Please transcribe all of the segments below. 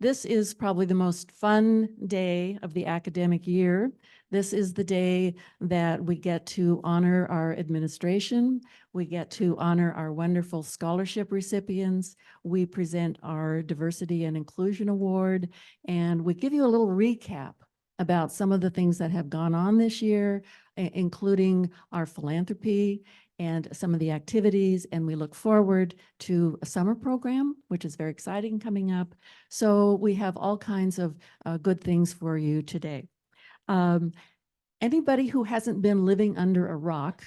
This is probably the most fun day of the academic year. This is the day that we get to honor our administration. We get to honor our wonderful scholarship recipients. We present our Diversity and Inclusion Award, and we give you a little recap about some of the things that have gone on this year, including our philanthropy and some of the activities, and we look forward to a summer program, which is very exciting coming up. So we have all kinds of good things for you today. Anybody who hasn't been living under a rock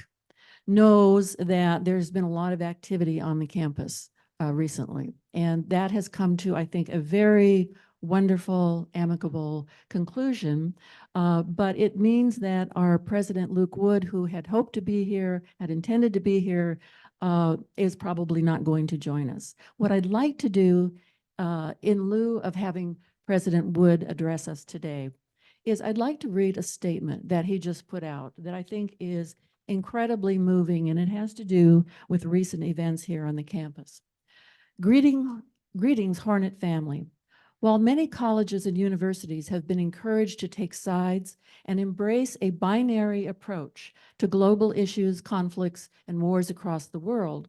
knows that there's been a lot of activity on the campus recently, and that has come to, I think, a very wonderful, amicable conclusion. But it means that our President Luke Wood, who had hoped to be here, had intended to be here, is probably not going to join us. What I'd like to do, in lieu of having President Wood address us today, is I'd like to read a statement that he just put out that I think is incredibly moving, and it has to do with recent events here on the campus. Greetings, Hornet family. While many colleges and universities have been encouraged to take sides and embrace a binary approach to global issues, conflicts, and wars across the world,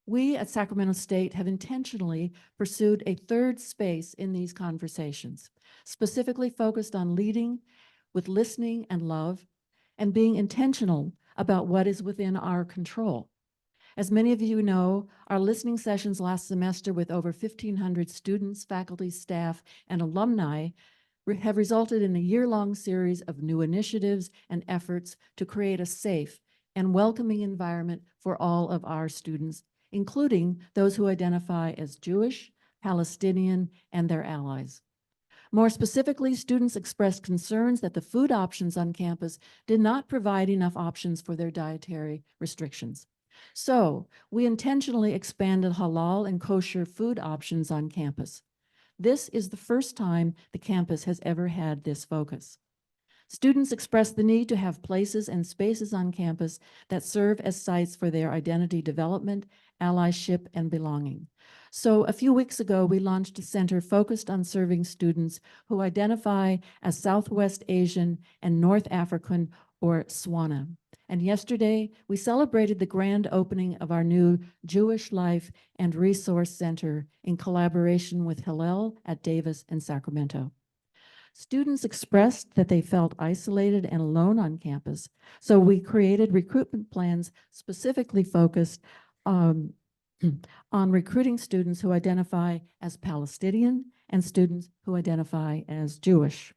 we at Sacramento State have intentionally pursued a third space in these conversations, specifically focused on leading with listening and love and being intentional about what is within our control. As many of you know, our listening sessions last semester with over 1,500 students, faculty, staff, and alumni have resulted in a year-long series of new initiatives and efforts to create a safe and welcoming environment for all of our students, including those who identify as Jewish, Palestinian, and their allies. More specifically, students expressed concerns that the food options on campus did not provide enough options for their dietary restrictions. So we intentionally expanded halal and kosher food options on campus. This is the first time the campus has ever had this focus. Students expressed the need to have places and spaces on campus that serve as sites for their identity development, allyship, and belonging. So a few weeks ago, we launched a center focused on serving students who identify as Southwest Asian and North African or SWANA. And yesterday, we celebrated the grand opening of our new Jewish Life and Resource Center in collaboration with Hillel at Davis and Sacramento. Students expressed that they felt isolated and alone on campus, so we created recruitment plans specifically focused on recruiting students who identify as Palestinian and students who identify as Jewish.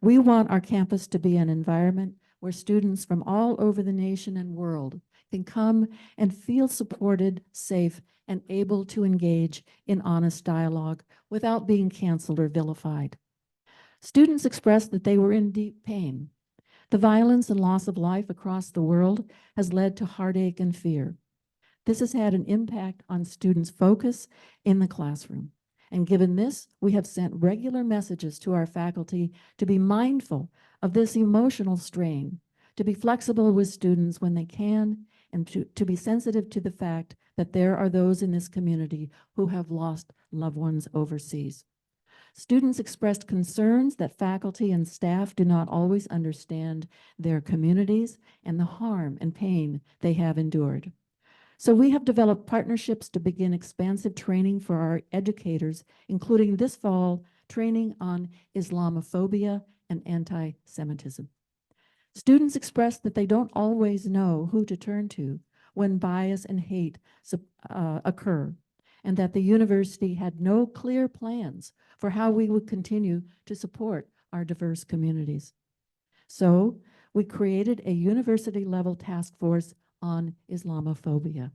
We want our campus to be an environment where students from all over the nation and world can come and feel supported, safe, and able to engage in honest dialogue without being canceled or vilified. Students expressed that they were in deep pain. The violence and loss of life across the world has led to heartache and fear. This has had an impact on students' focus in the classroom. And given this, we have sent regular messages to our faculty to be mindful of this emotional strain, to be flexible with students when they can, and to be sensitive to the fact that there are those in this community who have lost loved ones overseas. Students expressed concerns that faculty and staff do not always understand their communities and the harm and pain they have endured. So we have developed partnerships to begin expansive training for our educators, including this fall, training on Islamophobia and anti-Semitism. Students expressed that they don't always know who to turn to when bias and hate occur, and that the university had no clear plans for how we would continue to support our diverse communities. So we created a university-level task force on Islamophobia.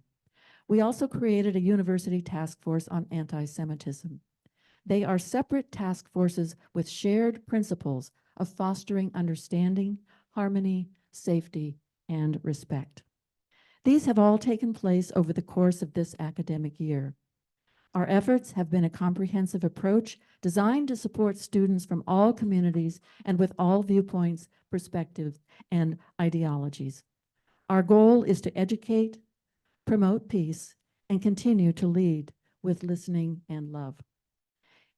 We also created a university task force on anti-Semitism. They are separate task forces with shared principles of fostering understanding, harmony, safety, and respect. These have all taken place over the course of this academic year. Our efforts have been a comprehensive approach designed to support students from all communities and with all viewpoints, perspectives, and ideologies. Our goal is to educate, promote peace, and continue to lead with listening and love.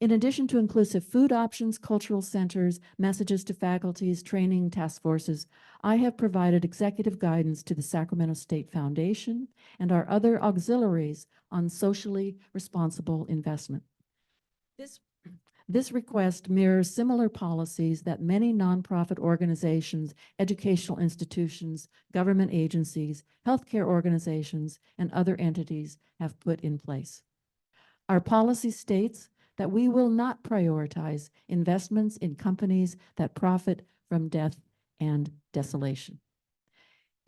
In addition to inclusive food options, cultural centers, messages to faculties, training task forces, I have provided executive guidance to the Sacramento State Foundation and our other auxiliaries on socially responsible investment. This request mirrors similar policies that many nonprofit organizations, educational institutions, government agencies, healthcare organizations, and other entities have put in place. Our policy states that we will not prioritize investments in companies that profit from death and desolation.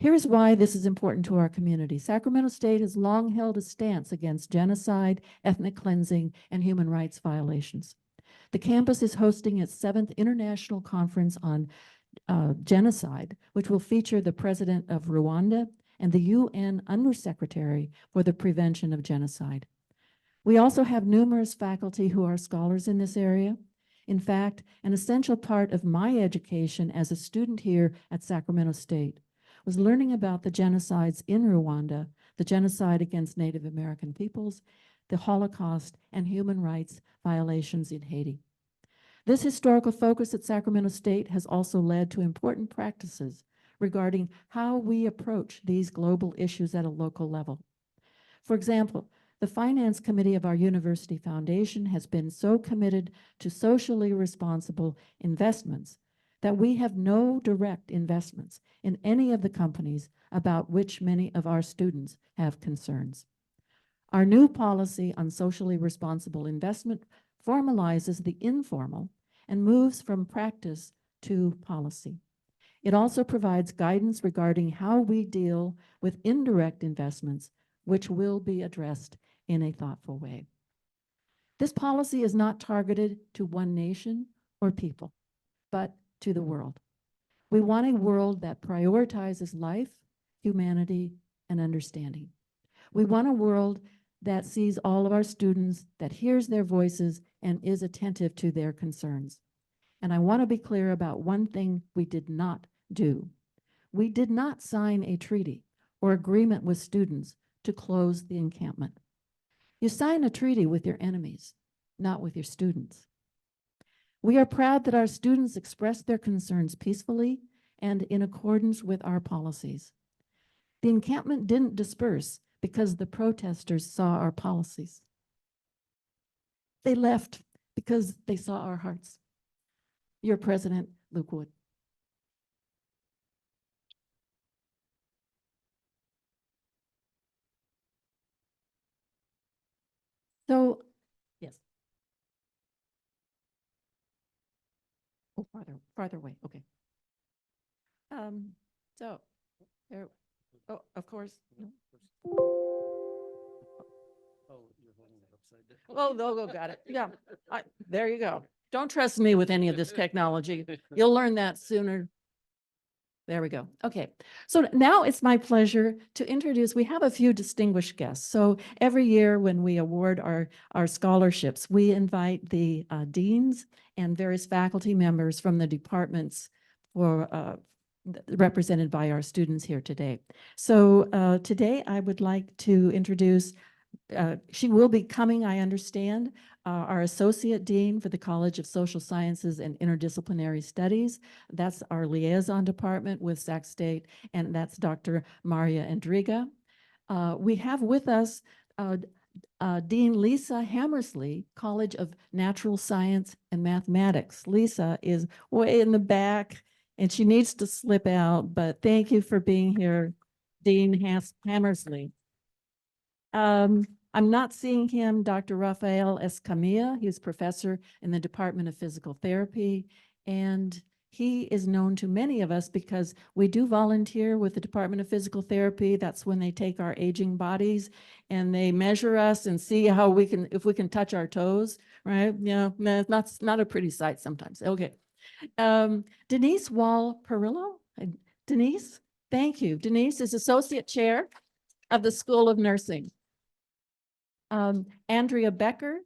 Here's why this is important to our community. Sacramento State has long held a stance against genocide, ethnic cleansing, and human rights violations. The campus is hosting its 7th International Conference on Genocide, which will feature the President of Rwanda and the UN Undersecretary for the Prevention of Genocide. We also have numerous faculty who are scholars in this area. In fact, an essential part of my education as a student here at Sacramento State was learning about the genocides in Rwanda, the genocide against Native American peoples, the Holocaust, and human rights violations in Haiti. This historical focus at Sacramento State has also led to important practices regarding how we approach these global issues at a local level. For example, the Finance Committee of our University Foundation has been so committed to socially responsible investments that we have no direct investments in any of the companies about which many of our students have concerns. Our new policy on socially responsible investment formalizes the informal and moves from practice to policy. It also provides guidance regarding how we deal with indirect investments, which will be addressed in a thoughtful way. This policy is not targeted to one nation or people, but to the world. We want a world that prioritizes life, humanity, and understanding. We want a world that sees all of our students, that hears their voices, and is attentive to their concerns. And I want to be clear about one thing we did not do. We did not sign a treaty or agreement with students to close the encampment. You sign a treaty with your enemies, not with your students. We are proud that our students expressed their concerns peacefully and in accordance with our policies. The encampment didn't disperse because the protesters saw our policies. They left because they saw our hearts. Your President, Luke Wood. So, yes. Oh, farther away, okay. So, there, oh, of course. No. Oh, you're holding it upside down. Oh, got it. Yeah, there you go. Don't trust me with any of this technology. You'll learn that sooner. There we go. Okay, so now it's my pleasure to introduce, we have a few distinguished guests. So every year when we award our scholarships, we invite the deans and various faculty members from the departments for represented by our students here today. So today I would like to introduce, she will be coming, I understand, our Associate Dean for the College of Social Sciences and Interdisciplinary Studies. That's our liaison department with Sac State, and that's Dr. Maria Endriga. We have with us Dean Lisa Hammersley, College of Natural Science and Mathematics. Lisa is way in the back, and she needs to slip out, but thank you for being here, Dean Hammersley. I'm not seeing him, Dr. Rafael Escamilla. He's professor in the Department of Physical Therapy, and he is known to many of us because we do volunteer with the Department of Physical Therapy. That's when they take our aging bodies and they measure us and see how we can, if we can touch our toes, right? Yeah, not a pretty sight sometimes. Okay. Denise Wall-Perillo. Denise, thank you. Denise is Associate Chair of the School of Nursing. Andrea Becker,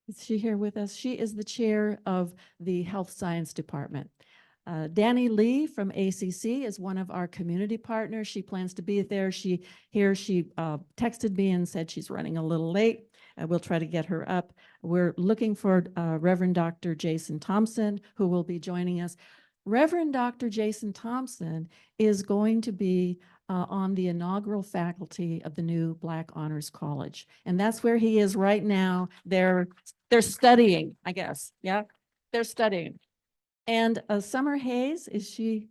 is she here with us? She is the chair of the Health Science Department. Danny Lee from ACC is one of our community partners. She plans to be there. She texted me and said she's running a little late. We'll try to get her up. We're looking for Reverend Dr. Jason Thompson, who will be joining us. Reverend Dr. Jason Thompson is going to be on the inaugural faculty of the new Black Honors College. And that's where he is right now. They're studying, I guess. Yeah, they're studying. And Summer Hayes, has she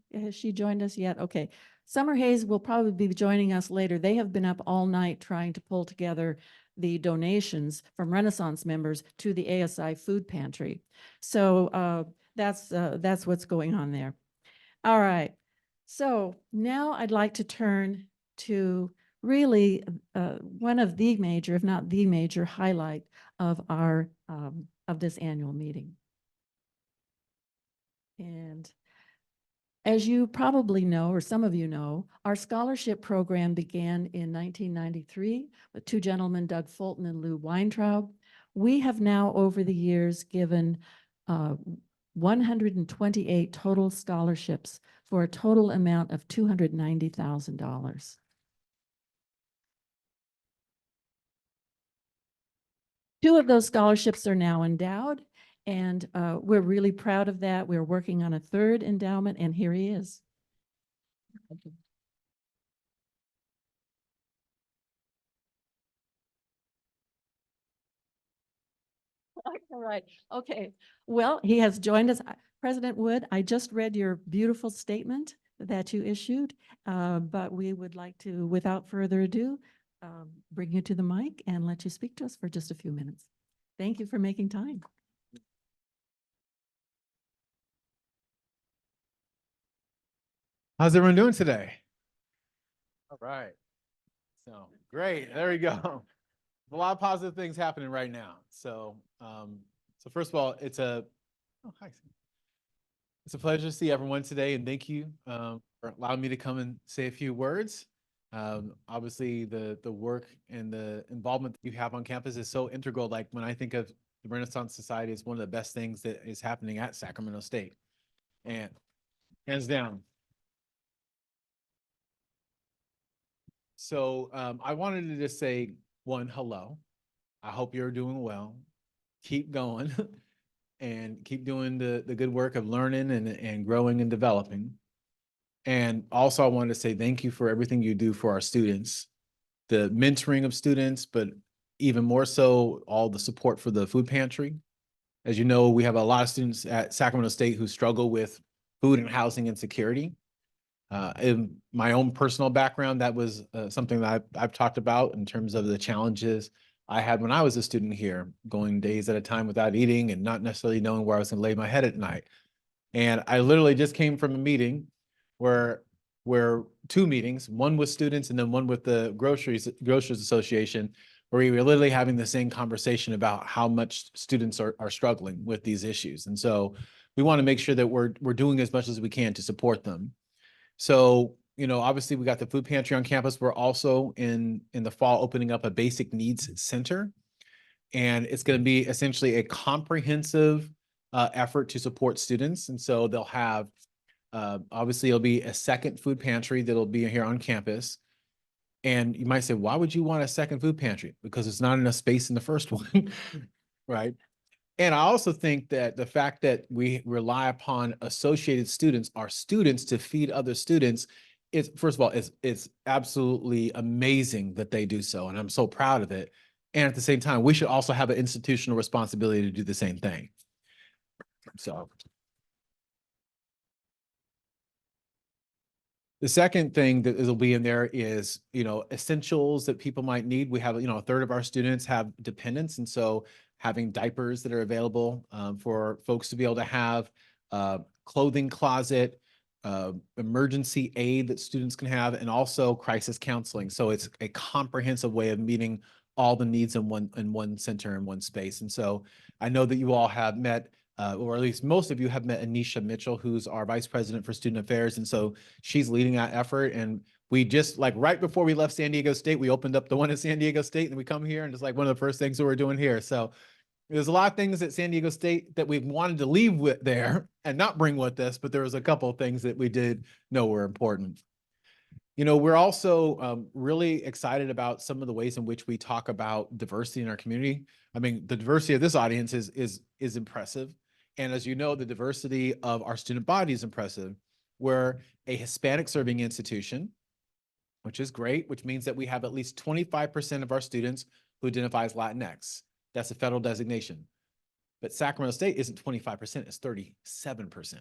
joined us yet? Okay. Summer Hayes will probably be joining us later. They have been up all night trying to pull together the donations from Renaissance members to the ASI food pantry. So that's what's going on there. All right. So now I'd like to turn to really one of the major, if not the major highlight of our of this annual meeting. And as you probably know, or some of you know, our scholarship program began in 1993 with two gentlemen, Doug Fulton and Lou Weintraub. We have now, over the years, given 128 total scholarships for a total amount of $290,000. Two of those scholarships are now endowed, and we're really proud of that. We're working on a third endowment, and here he is. All right. Okay. Well, he has joined us. President Wood, I just read your beautiful statement that you issued, but we would like to, without further ado, bring you to the mic and let you speak to us for just a few minutes. Thank you for making time. How's everyone doing today? All right. So great. There we go. A lot of positive things happening right now. So first of all, it's a pleasure to see everyone today, and thank you for allowing me to come and say a few words. Obviously, the work and the involvement that you have on campus is so integral. Like when I think of the Renaissance Society, it's one of the best things that is happening at Sacramento State, and hands down. So I wanted to just say, one, hello. I hope you're doing well. Keep going and keep doing the good work of learning and growing and developing. And also I wanted to say thank you for everything you do for our students, the mentoring of students, but even more so, all the support for the food pantry. As you know, we have a lot of students at Sacramento State who struggle with food and housing insecurity. In my own personal background, that was something that I've talked about in terms of the challenges I had when I was a student here, going days at a time without eating and not necessarily knowing where I was going to lay my head at night. And I literally just came from a meeting where two meetings, one with students and then one with the Grocers Association, where we were literally having the same conversation about how much students are struggling with these issues. And so we want to make sure that we're doing as much as we can to support them. So, obviously we got the food pantry on campus. We're also in the fall opening up a basic needs center. And it's going to be essentially a comprehensive effort to support students. And so they'll have, obviously it'll be a second food pantry that'll be here on campus. And you might say, why would you want a second food pantry? Because there's not enough space in the first one, right? And I also think that the fact that we rely upon associated students, our students, to feed other students, is, first of all, it's absolutely amazing that they do so. And I'm so proud of it. And at the same time, we should also have an institutional responsibility to do the same thing. So the second thing that will be in there is, essentials that people might need. We have, a third of our students have dependents. And so having diapers that are available for folks to be able to have, clothing closet, emergency aid that students can have, and also crisis counseling. So it's a comprehensive way of meeting all the needs in one center, in one space. And so I know that you all have met, or at least most of you have met Anisha Mitchell, who's our Vice President for Student Affairs. And so she's leading that effort. And we just, like, right before we left San Diego State, we opened up the one at San Diego State, and we come here and it's like one of the first things that we're doing here. So there's a lot of things at San Diego State that we wanted to leave with there and not bring with us, but there was a couple of things that we did know were important. You know, we're also really excited about some of the ways in which we talk about diversity in our community. I mean, the diversity of this audience is impressive. And as you know, the diversity of our student body is impressive. We're a Hispanic serving institution, which is great, which means that we have at least 25% of our students who identify as Latinx. That's a federal designation. But Sacramento State isn't 25%, it's 37%.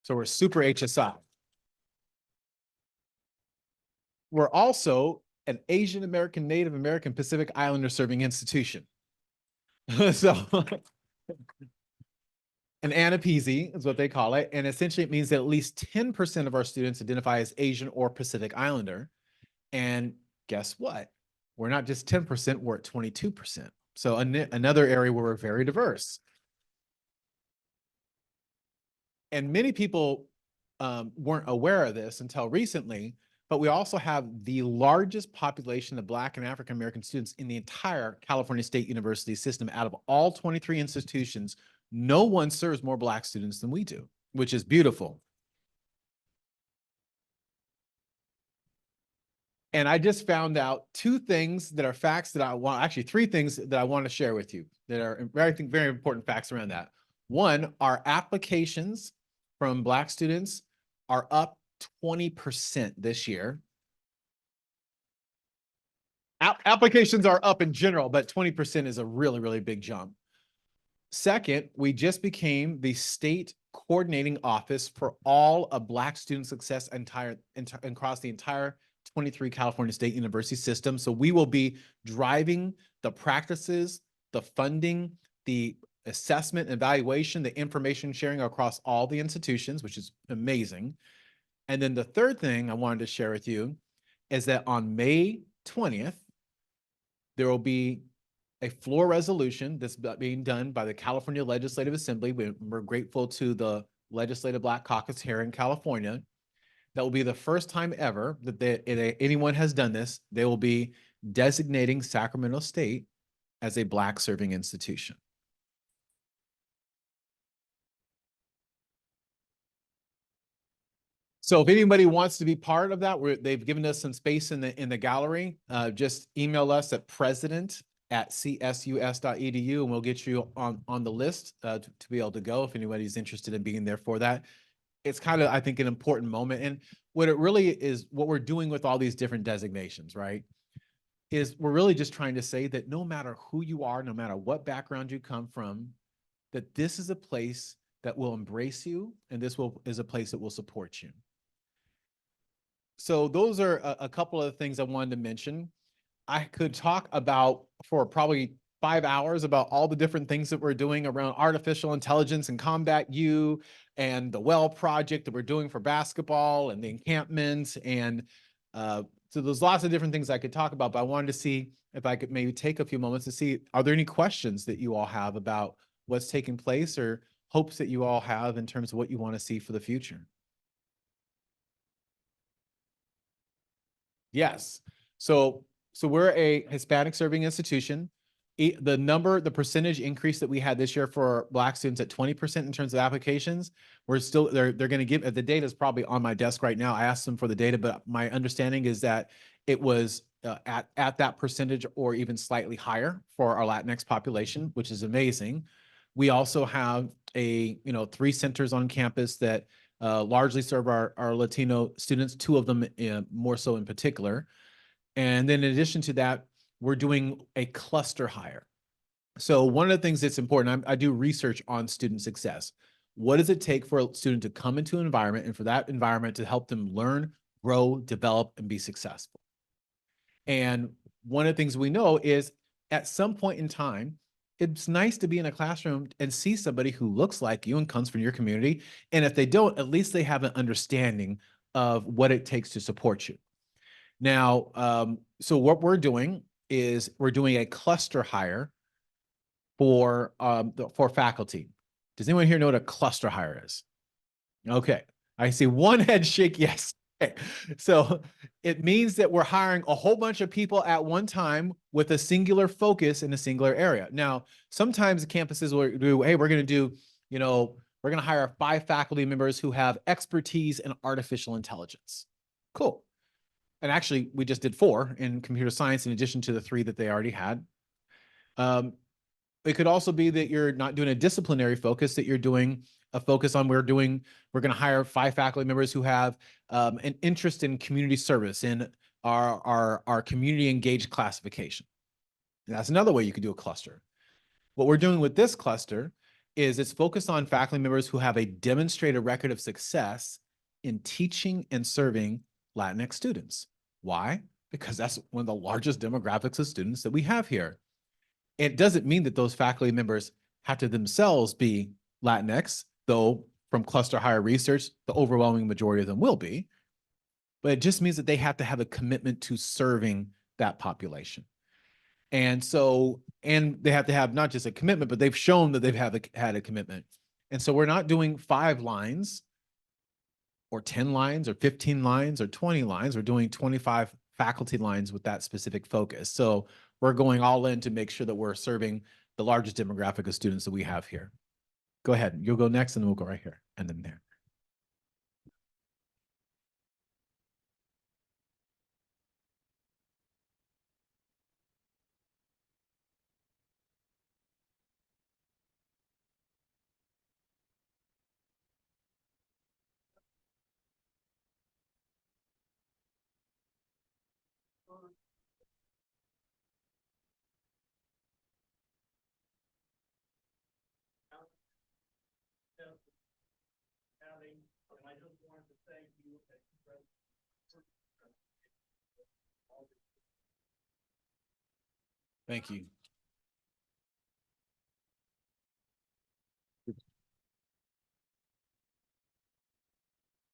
So we're super HSI. We're also an Asian American, Native American, Pacific Islander serving institution. So an ANAPZ is what they call it. And essentially it means that at least 10% of our students identify as Asian or Pacific Islander. And guess what? We're not just 10%, we're at 22%. So another area where we're very diverse. And many people weren't aware of this until recently, but we also have the largest population of Black and African American students in the entire California State University system. Out of all 23 institutions, no one serves more Black students than we do, which is beautiful. And I just found out two things that are facts that I want, actually three things that I want to share with you that are, I think, very important facts around that. One, our applications from Black students are up 20% this year. Applications are up in general, but 20% is a really, really big jump. Second, we just became the state coordinating office for all of Black student success across the entire 23 California State University system. So we will be driving the practices, the funding, the assessment, evaluation, the information sharing across all the institutions, which is amazing. And then the third thing I wanted to share with you is that on May 20th, there will be a floor resolution that's being done by the California Legislative Assembly. We're grateful to the Legislative Black Caucus here in California. That will be the first time ever that anyone has done this. They will be designating Sacramento State as a Black serving institution. So if anybody wants to be part of that, they've given us some space in the gallery. Just email us at president@csus.edu and we'll get you on the list to be able to go if anybody's interested in being there for that. It's kind of, I think, an important moment. And what it really is, what we're doing with all these different designations, right, is we're really just trying to say that no matter who you are, no matter what background you come from, that this is a place that will embrace you and this is a place that will support you. So those are a couple of the things I wanted to mention. I could talk about for probably 5 hours about all the different things that we're doing around artificial intelligence and Combat U and the Well project that we're doing for basketball and the encampment. And so there's lots of different things I could talk about, but I wanted to see if I could maybe take a few moments to see, are there any questions that you all have about what's taking place or hopes that you all have in terms of what you want to see for the future? Yes. So we're a Hispanic serving institution. The percentage increase that we had this year for Black students at 20% in terms of applications, they're going to give, the data is probably on my desk right now. I asked them for the data, but my understanding is that it was at that percentage or even slightly higher for our Latinx population, which is amazing. We also have 3 centers on campus that largely serve our Latino students, 2 of them more so in particular. And then in addition to that, we're doing a cluster hire. So one of the things that's important, I do research on student success. What does it take for a student to come into an environment and for that environment to help them learn, grow, develop, and be successful? And one of the things we know is at some point in time, it's nice to be in a classroom and see somebody who looks like you and comes from your community. And if they don't, at least they have an understanding of what it takes to support you. Now, so what we're doing is we're doing a cluster hire for faculty. Does anyone here know what a cluster hire is? Okay, I see one head shake yes. Okay. So it means that we're hiring a whole bunch of people at one time with a singular focus in a singular area. Now, sometimes the campuses will do, hey, we're going to do, we're going to hire 5 faculty members who have expertise in artificial intelligence. Cool. And actually, we just did 4 in computer science in addition to the 3 that they already had. It could also be that you're not doing a disciplinary focus, that you're doing a focus on we're going to hire 5 faculty members who have an interest in community service, in our community engaged classification. And that's another way you could do a cluster. What we're doing with this cluster is it's focused on faculty members who have a demonstrated record of success in teaching and serving Latinx students. Why? Because that's one of the largest demographics of students that we have here. It doesn't mean that those faculty members have to themselves be Latinx, though from cluster hire research, the overwhelming majority of them will be. But it just means that they have to have a commitment to serving that population. And so, and they have to have not just a commitment, but they've shown that they've had a commitment. And so we're not doing 5 lines or 10 lines or 15 lines or 20 lines. We're doing 25 faculty lines with that specific focus. So we're going all in to make sure that we're serving the largest demographic of students that we have here. Go ahead. You'll go next and then we'll go right here and then there. Thank you.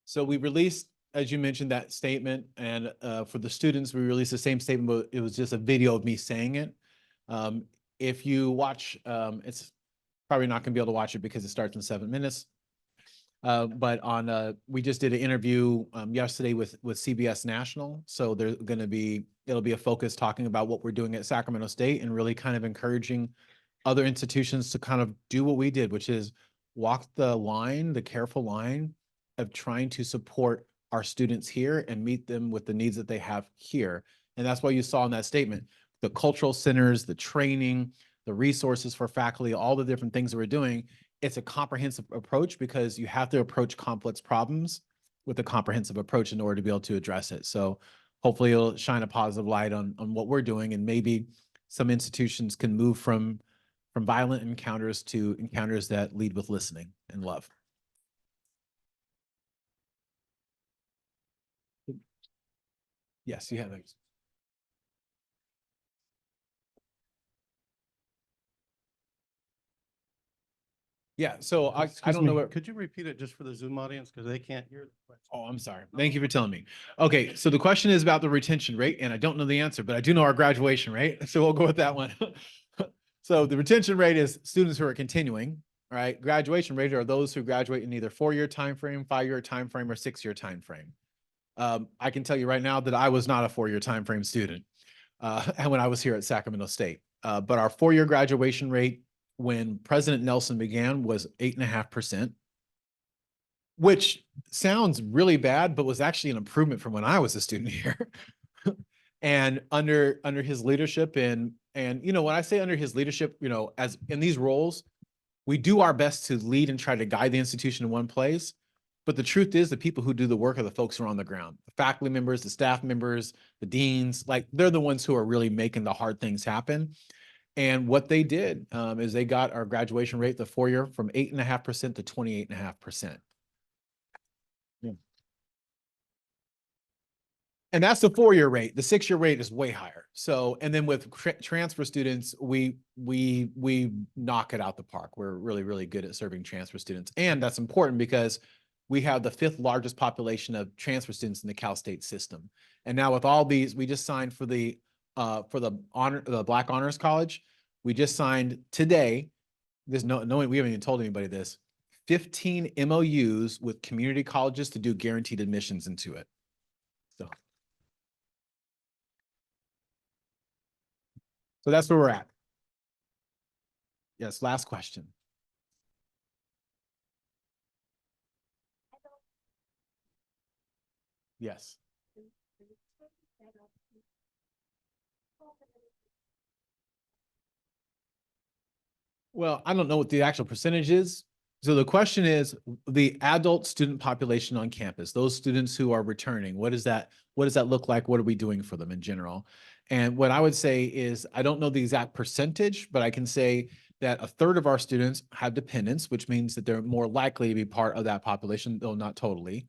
So we released, as you mentioned, that statement, and for the students, we released the same statement, but it was just a video of me saying it. If you watch, it's probably not going to be able to watch it because it starts in 7 minutes. But on we just did an interview yesterday with CBS National, so there's going to be it'll be a focus talking about what we're doing at Sacramento State and really kind of encouraging other institutions to kind of do what we did, which is walk the line, the careful line of trying to support our students here and meet them with the needs that they have here. And that's why you saw in that statement, the cultural centers, the training, the resources for faculty, all the different things that we're doing. It's a comprehensive approach because you have to approach complex problems with a comprehensive approach in order to be able to address it. So hopefully it'll shine a positive light on what we're doing, and maybe some institutions can move from violent encounters to encounters that lead with listening and love. Yes, you have it. Yeah, so I Excuse don't know me, what. could you repeat it just for the Zoom audience, because they can't hear the question? Oh, I'm sorry. Thank you for telling me. Okay, so the question is about the retention rate, and I don't know the answer, but I do know our graduation rate, so we'll go with that one. So the retention rate is students who are continuing, right? Graduation rate are those who graduate in either 4-year timeframe, 5-year timeframe, or 6-year timeframe. I can tell you right now that I was not a 4-year timeframe student and when I was here at Sacramento State. But our 4-year graduation rate when President Nelson began was 8.5%. Which sounds really bad, but was actually an improvement from when I was a student here. And under his leadership, and you know, when I say under his leadership, you know, as in these roles, we do our best to lead and try to guide the institution in one place. But the truth is the people who do the work are the folks who are on the ground, the faculty members, the staff members, the deans, like they're the ones who are really making the hard things happen. And what they did is they got our graduation rate, the 4-year, from 8.5% to 28.5%. And that's the 4-year rate. The 6-year rate is way higher. So, and then with transfer students, we knock it out the park. We're really, really good at serving transfer students. And that's important because we have the 5th largest population of transfer students in the Cal State system. And now with all these, we just signed for the Black Honors College. We just signed today. We haven't even told anybody this. 15 MOUs with community colleges to do guaranteed admissions into it. So that's where we're at. Yes, last question. Yes. Well, I don't know what the actual percentage is. So the question is the adult student population on campus, those students who are returning, what does that look like? What are we doing for them in general? And what I would say is, I don't know the exact percentage, but I can say that a third of our students have dependents, which means that they're more likely to be part of that population, though not totally.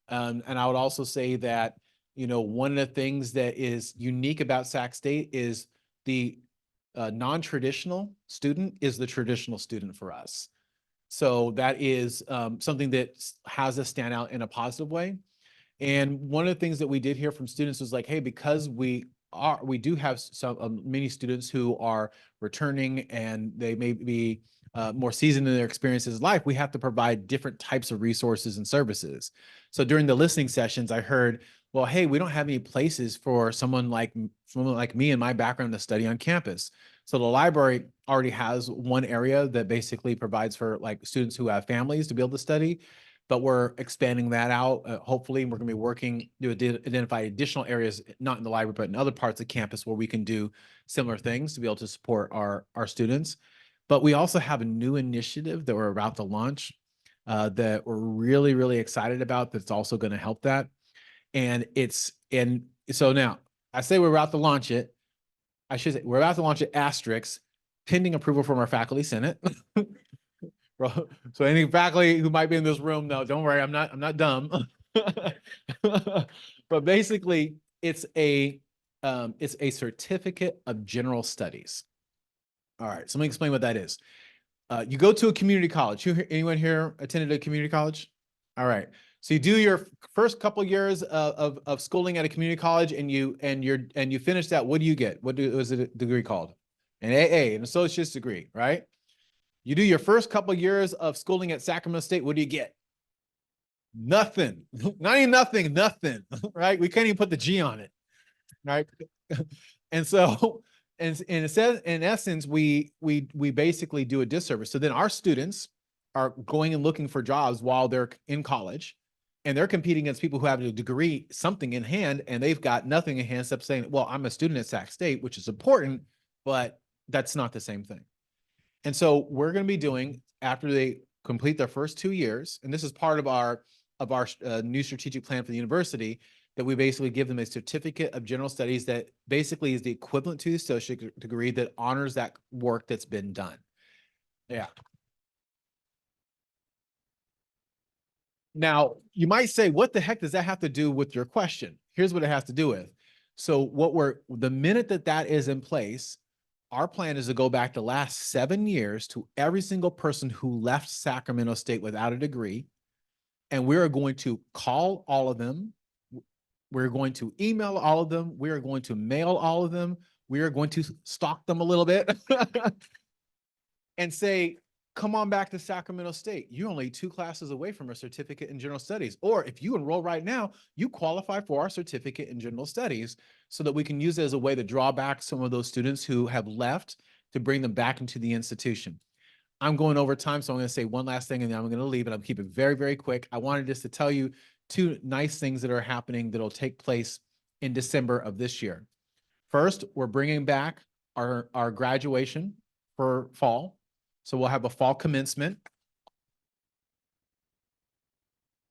And I would also say that, one of the things that is unique about Sac State is the non-traditional student is the traditional student for us. So that is something that has us stand out in a positive way. And one of the things that we did hear from students was like, hey, because we do have some many students who are returning and they may be more seasoned in their experiences in life, we have to provide different types of resources and services. So during the listening sessions, I heard, well, hey, we don't have any places for someone like me and my background to study on campus. So the library already has one area that basically provides for like students who have families to be able to study, but we're expanding that out. Hopefully, we're going to be working to identify additional areas, not in the library, but in other parts of campus where we can do similar things to be able to support our students. But we also have a new initiative that we're about to launch that we're really, really excited about that's also going to help that. And so now I say we're about to launch it. I should say we're about to launch it asterisk, pending approval from our faculty senate. So any faculty who might be in this room, no, don't worry, I'm not dumb. But basically, it's a certificate of general studies. All right, so let me explain what that is. You go to a community college. Anyone here attended a community college? All right. So you do your first couple years of schooling at a community college, and you finish that. What do you get? Was it a degree called? An AA, an associate's degree, right? You do your first couple years of schooling at Sacramento State. What do you get? Nothing. Not even nothing. Nothing. Right? We can't even put the G on it. Right? And so, and it says, in essence, we basically do a disservice. So then our students are going and looking for jobs while they're in college, and they're competing against people who have a degree, something in hand, and they've got nothing in hand except saying, well, I'm a student at Sac State, which is important, but that's not the same thing. And so we're going to be doing, after they complete their first 2 years, and this is part of our new strategic plan for the university, that we basically give them a certificate of general studies that basically is the equivalent to the associate degree that honors that work that's been done. Yeah. Now, you might say, what the heck does that have to do with your question? Here's what it has to do with. So the minute that is in place, our plan is to go back the last 7 years to every single person who left Sacramento State without a degree. And we are going to call all of them. We're going to email all of them. We are going to mail all of them. We are going to stalk them a little bit and say, come on back to Sacramento State. You're only 2 classes away from a certificate in general studies. Or if you enroll right now, you qualify for our certificate in general studies, so that we can use it as a way to draw back some of those students who have left, to bring them back into the institution. I'm going over time, so I'm going to say one last thing and then I'm going to leave, and I'll keep it very, very quick. I wanted just to tell you 2 nice things that are happening that'll take place in December of this year. First, we're bringing back our graduation for fall. So we'll have a fall commencement.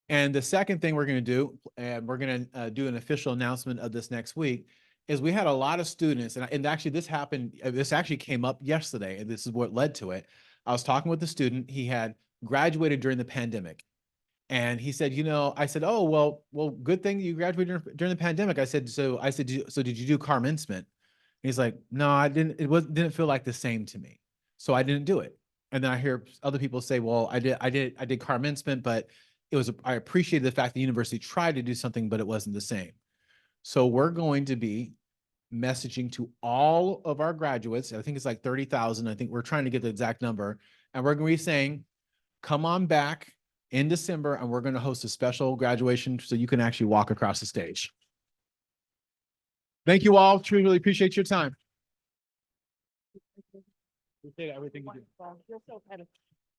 And the second thing we're going to do, and we're going to do an official announcement of this next week, is we had a lot of students, and actually this happened, this actually came up yesterday, and this is what led to it. I was talking with a student. He had graduated during the pandemic. And he said, I said, oh, well, good thing you graduated during the pandemic. I said, so did you do commencement? And he's like, no, I didn't. Didn't feel like the same to me. So I didn't do it. And then I hear other people say, well, I did commencement, but I appreciated the fact the university tried to do something, but it wasn't the same. So we're going to be messaging to all of our graduates. I think it's like 30,000. I think we're trying to get the exact number. And we're going to be saying, come on back in December, and we're going to host a special graduation so you can actually walk across the stage. Thank you all. Truly, really appreciate your time. Appreciate everything you do.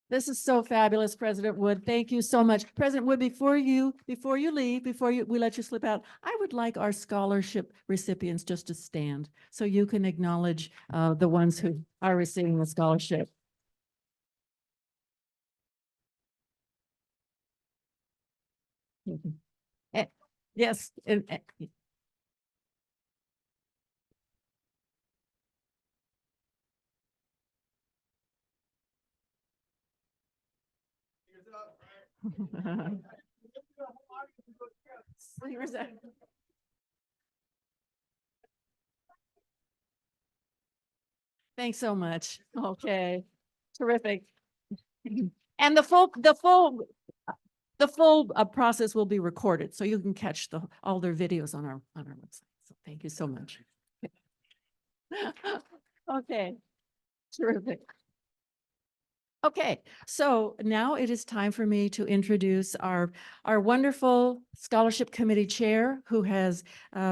This is so fabulous, President Wood. Thank you so much. President Wood, before you leave, we let you slip out, I would like our scholarship recipients just to stand so you can acknowledge the ones who are receiving the scholarship. Eh, Yes. Thanks so much. Okay, terrific. And the full process will be recorded, so you can catch all their videos on our website. So thank you so much. Okay, terrific. Okay, so now it is time for me to introduce our wonderful scholarship committee chair, who has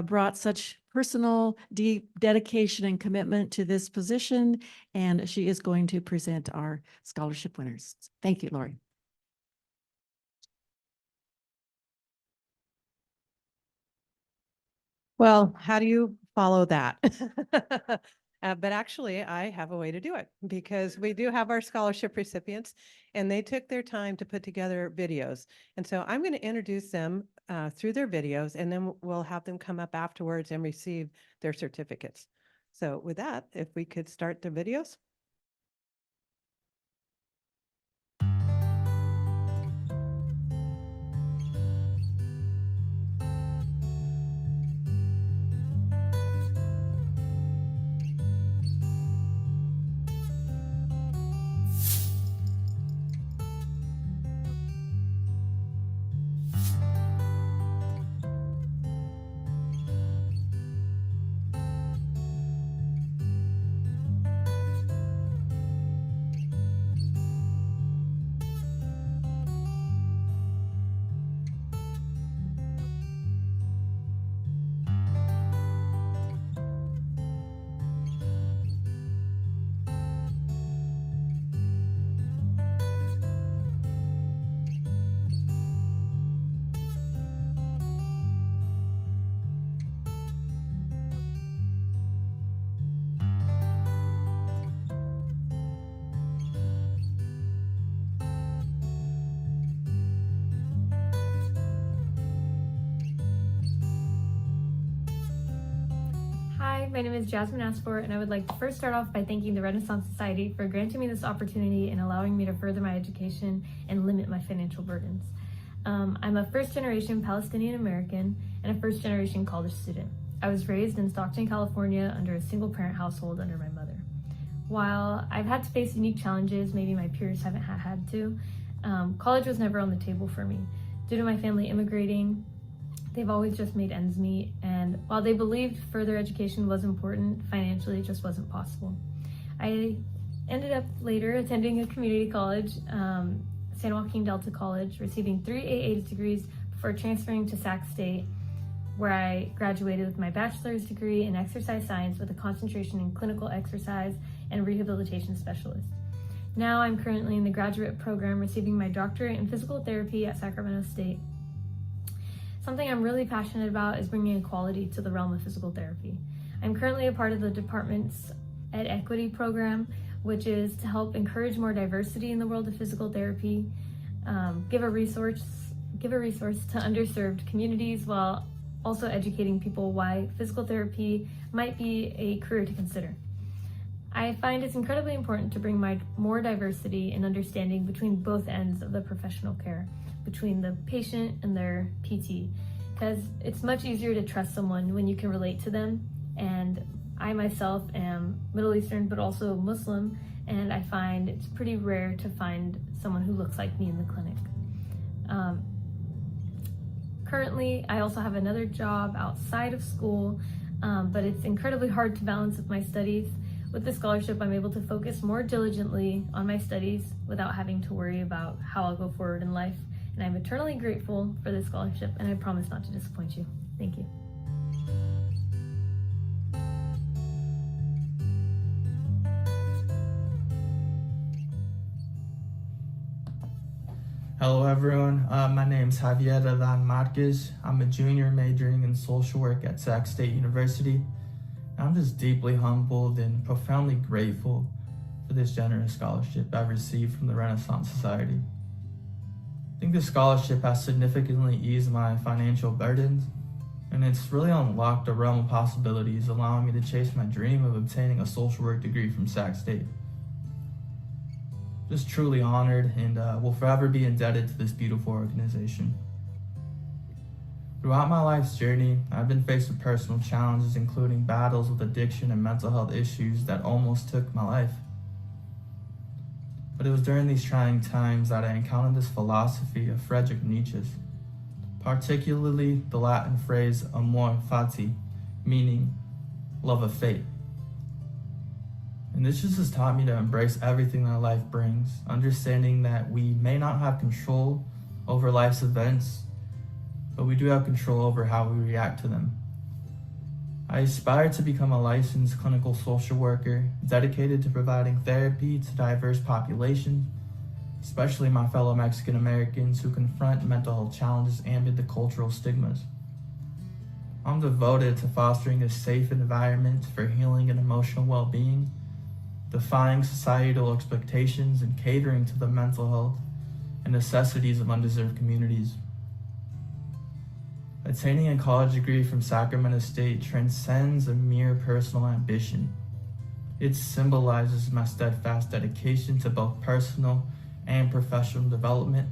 brought such personal deep dedication and commitment to this position, and she is going to present our scholarship winners. Thank you, Lori. Well, how do you follow that? But actually, I have a way to do it because we do have our scholarship recipients and they took their time to put together videos. And so I'm going to introduce them through their videos, and then we'll have them come up afterwards and receive their certificates. So with that, if we could start the videos. Hi, my name is Jasmine Asport, and I would like to first start off by thanking the Renaissance Society for granting me this opportunity and allowing me to further my education and limit my financial burdens. I'm a first-generation Palestinian American and a first-generation college student. I was raised in Stockton, California under a single-parent household under my mother. While I've had to face unique challenges maybe my peers haven't had to, college was never on the table for me. Due to my family immigrating, they've always just made ends meet, and while they believed further education was important, financially it just wasn't possible. I ended up later attending a community college, San Joaquin Delta College, receiving 3 AA degrees before transferring to Sac State, where I graduated with my bachelor's degree in exercise science with a concentration in clinical exercise and rehabilitation specialist. Now I'm currently in the graduate program receiving my doctorate in physical therapy at Sacramento State. Something I'm really passionate about is bringing equality to the realm of physical therapy. I'm currently a part of the department's Ed Equity program, which is to help encourage more diversity in the world of physical therapy, give a resource to underserved communities while also educating people why physical therapy might be a career to consider. I find it's incredibly important to bring more diversity and understanding between both ends of the professional care, between the patient and their PT, because it's much easier to trust someone when you can relate to them. And I myself am Middle Eastern, but also Muslim, and I find it's pretty rare to find someone who looks like me in the clinic. Currently, I also have another job outside of school, but it's incredibly hard to balance with my studies. With the scholarship, I'm able to focus more diligently on my studies without having to worry about how I'll go forward in life. And I'm eternally grateful for this scholarship, and I promise not to disappoint you. Thank you. Hello everyone, my name is Javier Adan Marquez. I'm a junior majoring in social work at Sac State University. I'm just deeply humbled and profoundly grateful for this generous scholarship I've received from the Renaissance Society. think the scholarship has significantly eased my financial burdens, and it's really unlocked a realm of possibilities, allowing me to chase my dream of obtaining a social work degree from Sac State. Just truly honored and will forever be indebted to this beautiful organization. Throughout my life's journey, I've been faced with personal challenges, including battles with addiction and mental health issues that almost took my life. But it was during these trying times that I encountered this philosophy of Friedrich Nietzsche's, particularly the Latin phrase amor fati, meaning love of fate. And this just has taught me to embrace everything that life brings, understanding that we may not have control over life's events, but we do have control over how we react to them. I aspire to become a licensed clinical social worker dedicated to providing therapy to diverse populations, especially my fellow Mexican Americans who confront mental health challenges amid the cultural stigmas. I'm devoted to fostering a safe environment for healing and emotional well-being, defying societal expectations and catering to the mental health and necessities of undeserved communities. Attaining a college degree from Sacramento State transcends a mere personal ambition. It symbolizes my steadfast dedication to both personal and professional development.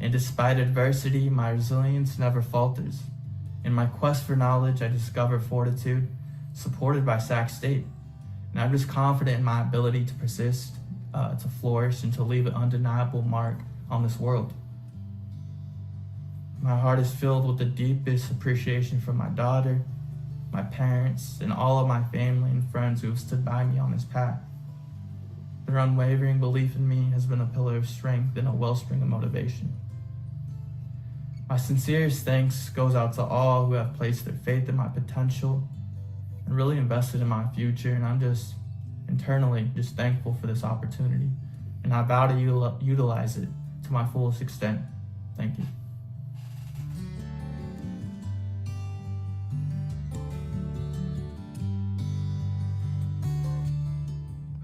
And despite adversity, my resilience never falters. In my quest for knowledge, I discover fortitude, supported by Sac State. And I'm just confident in my ability to persist, to flourish, and to leave an undeniable mark on this world. My heart is filled with the deepest appreciation for my daughter, my parents, and all of my family and friends who have stood by me on this path. Their unwavering belief in me has been a pillar of strength and a wellspring of motivation. My sincerest thanks goes out to all who have placed their faith in my potential and really invested in my future, and I'm just internally just thankful for this opportunity, and I vow to utilize it to my fullest extent. Thank you.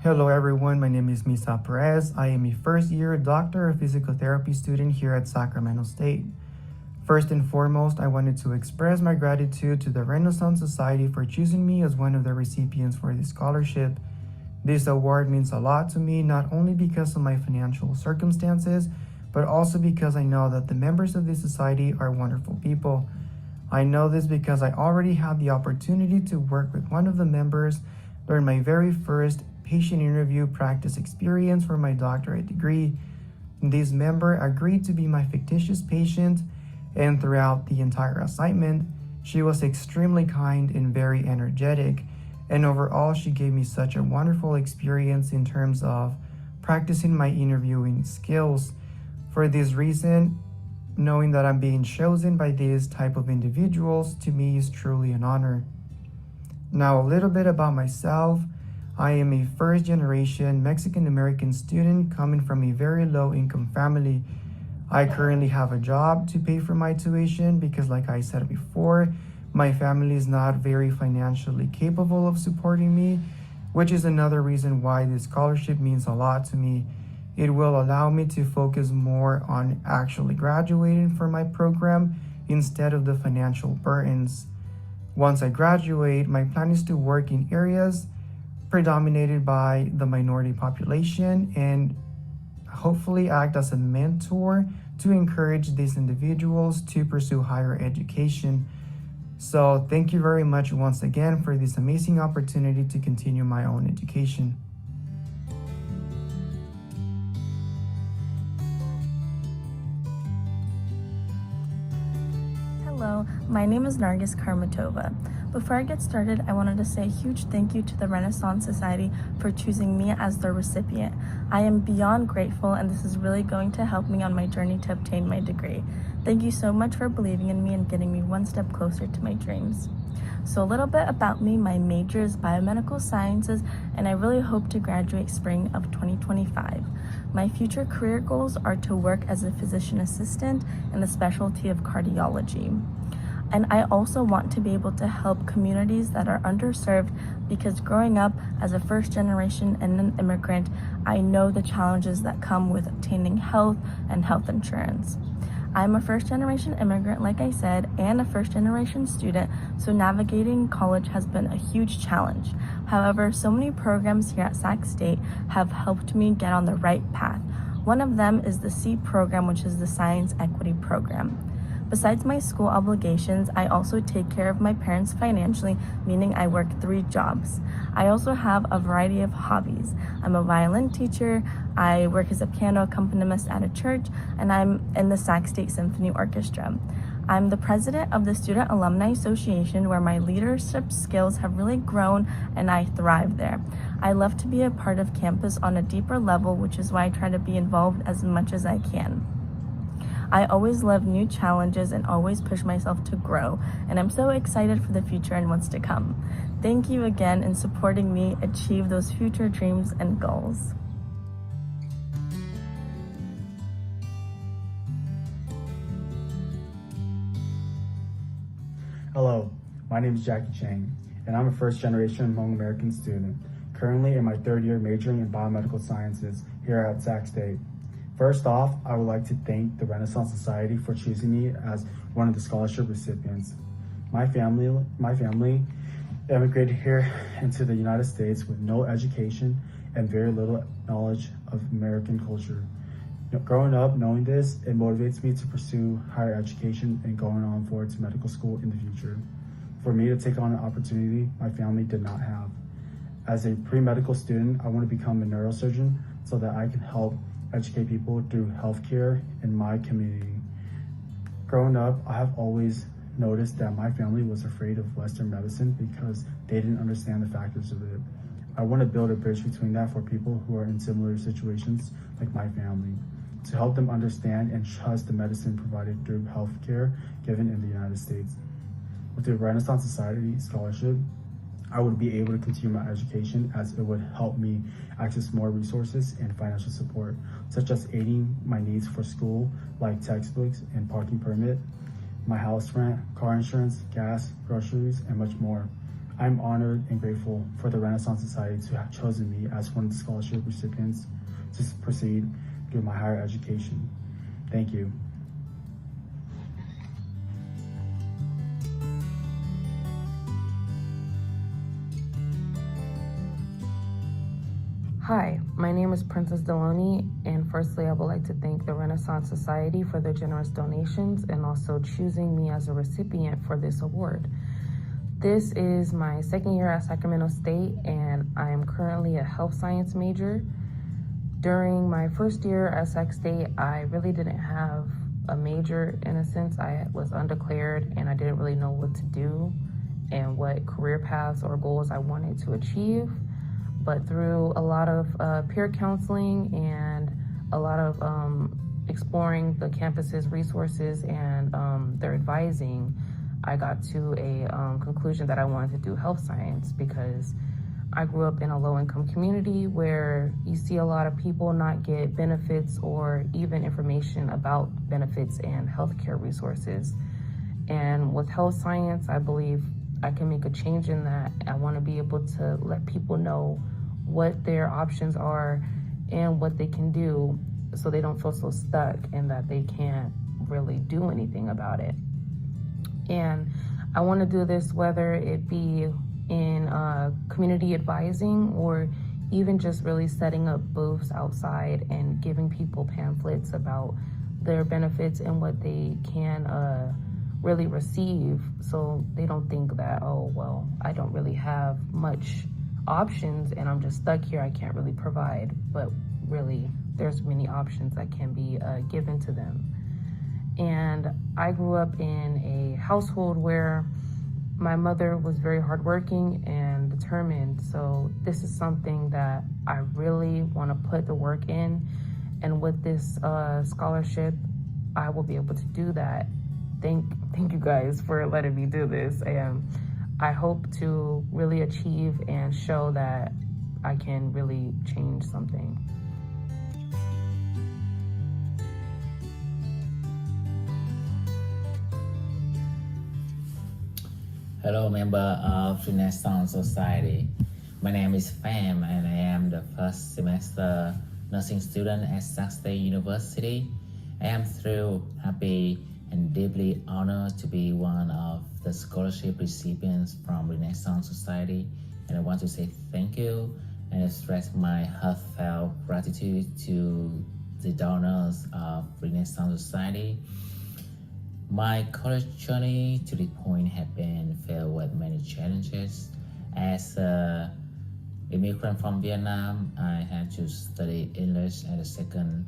Hello everyone, my name is Misa Perez. I am a first-year Doctor of Physical Therapy student here at Sacramento State. First and foremost, I wanted to express my gratitude to the Renaissance Society for choosing me as one of the recipients for this scholarship. This award means a lot to me, not only because of my financial circumstances, but also because I know that the members of this society are wonderful people. I know this because I already had the opportunity to work with one of the members during my very first patient interview practice experience for my doctorate degree. This member agreed to be my fictitious patient, and throughout the entire assignment, she was extremely kind and very energetic, and overall she gave me such a wonderful experience in terms of practicing my interviewing skills. For this reason, knowing that I'm being chosen by this type of individuals to me is truly an honor. Now a little bit about myself. I am a first-generation Mexican-American student coming from a very low-income family. I currently have a job to pay for my tuition because, like I said before, my family is not very financially capable of supporting me, which is another reason why this scholarship means a lot to me. It will allow me to focus more on actually graduating for my program instead of the financial burdens. Once I graduate, my plan is to work in areas predominated by the minority population and hopefully act as a mentor to encourage these individuals to pursue higher education. So thank you very much once again for this amazing opportunity to continue my own education. Hello, my name is Nargis Karmatova. Before I get started, I wanted to say a huge thank you to the Renaissance Society for choosing me as their recipient. I am beyond grateful, and this is really going to help me on my journey to obtain my degree. Thank you so much for believing in me and getting me one step closer to my dreams. So a little bit about me. My major is biomedical sciences, and I really hope to graduate spring of 2025. My future career goals are to work as a physician assistant in the specialty of cardiology. And I also want to be able to help communities that are underserved because growing up as a first generation and an immigrant, I know the challenges that come with obtaining health and health insurance. I'm a first generation immigrant, like I said, and a first generation student, so navigating college has been a huge challenge. However, so many programs here at Sac State have helped me get on the right path. One of them is the SEEP program, which is the Science Equity Program. Besides my school obligations, I also take care of my parents financially, meaning I work 3 jobs. I also have a variety of hobbies. I'm a violin teacher, I work as a piano accompanist at a church, and I'm in the Sac State Symphony Orchestra. I'm the president of the Student Alumni Association, where my leadership skills have really grown and I thrive there. I love to be a part of campus on a deeper level, which is why I try to be involved as much as I can. I always love new challenges and always push myself to grow, and I'm so excited for the future and what's to come. Thank you again in supporting me achieve those future dreams and goals. Hello, my name is Jackie Chang, and I'm a first-generation Hmong American student, currently in my 3rd year majoring in biomedical sciences here at Sac State. First off, I would like to thank the Renaissance Society for choosing me as one of the scholarship recipients. My family immigrated here into the United States with no education and very little knowledge of American culture. Growing up knowing this, it motivates me to pursue higher education and going on forward to medical school in the future. For me to take on an opportunity my family did not have. As a pre-medical student, I want to become a neurosurgeon so that I can help educate people through healthcare in my community. Growing up, I have always noticed that my family was afraid of Western medicine because they didn't understand the factors of it. I want to build a bridge between that for people who are in similar situations like my family, to help them understand and trust the medicine provided through healthcare given in the United States. With the Renaissance Society Scholarship, I would be able to continue my education as it would help me access more resources and financial support, such as aiding my needs for school, like textbooks and parking permit, my house rent, car insurance, gas, groceries, and much more. I'm honored and grateful for the Renaissance Society to have chosen me as one of the scholarship recipients to proceed through my higher education. Thank you. Hi, my name is Princess Deloney, and firstly, I would like to thank the Renaissance Society for their generous donations and also choosing me as a recipient for this award. This is my 2nd year at Sacramento State, and I am currently a health science major. During my 1st year at Sac State, I really didn't have a major in a sense. I was undeclared and I didn't really know what to do and what career paths or goals I wanted to achieve. But through a lot of peer counseling and a lot of exploring the campus's resources and their advising, I got to a conclusion that I wanted to do health science because I grew up in a low-income community where you see a lot of people not get benefits or even information about benefits and healthcare resources. And with health science, I believe I can make a change in that. I want to be able to let people know what their options are and what they can do so they don't feel so stuck and that they can't really do anything about it. And I want to do this whether it be in community advising or even just really setting up booths outside and giving people pamphlets about their benefits and what they can really receive, so they don't think that, oh, well, I don't really have much options and I'm just stuck here, I can't really provide. But really, there's many options that can be given to them. And I grew up in a household where my mother was very hardworking and determined, so this is something that I really want to put the work in, and with this scholarship, I will be able to do that. Thank you guys for letting me do this, and I hope to really achieve and show that I can really change something. Hello, member of Renaissance Society. My name is Fam, and I am the first semester nursing student at Sac State University. I am thrilled, happy, and deeply honored to be one of the scholarship recipients from Renaissance Society. And I want to say thank you and express my heartfelt gratitude to the donors of Renaissance Society. My college journey to this point had been filled with many challenges. As an immigrant from Vietnam, I had to study English as a second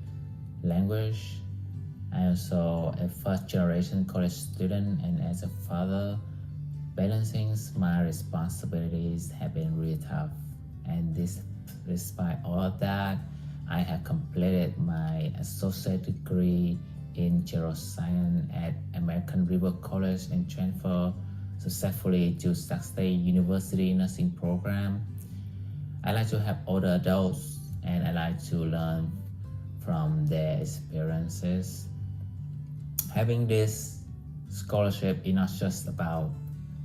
language. I also a first generation college student, and as a father, balancing my responsibilities have been really tough. And despite all of that, I have completed my associate degree in neuroscience at American River College and transferred successfully to Sac State University nursing program. I like to help older adults, and I like to learn from their experiences. Having this scholarship is not just about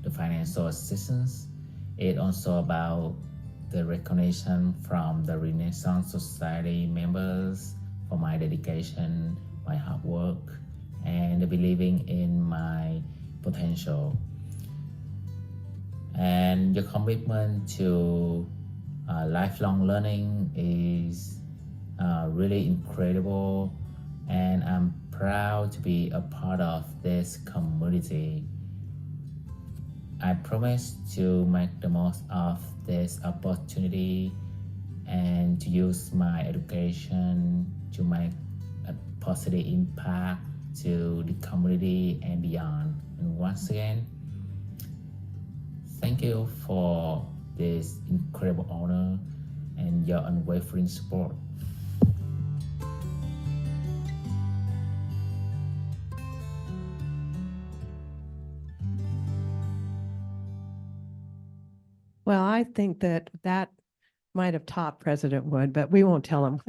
the financial assistance, it's also about the recognition from the Renaissance Society members for my dedication, my hard work, and believing in my potential. And your commitment to lifelong learning is really incredible, and I'm proud to be a part of this community. I promise to make the most of this opportunity and to use my education to make a positive impact to the community and beyond. And once again, thank you for this incredible honor and your unwavering support. Well, I think that that might have topped President Wood, but we won't tell him.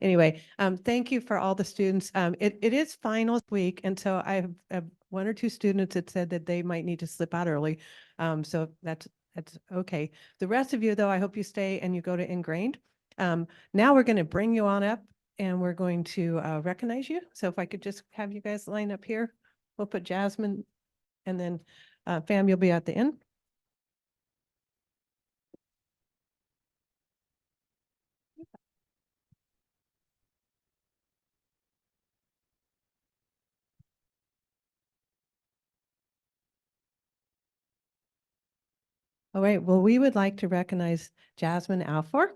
Anyway, thank you for all the students. It is finals week, and so I have one or two students that said that they might need to slip out early. So that's okay. The rest of you, though, I hope you stay and you go to Ingrained. Now we're going to bring you on up and we're going to recognize you. So if I could just have you guys line up here, we'll put Jasmine and then Fam, you'll be at the end. All right, well, we would like to recognize Jasmine Alfor.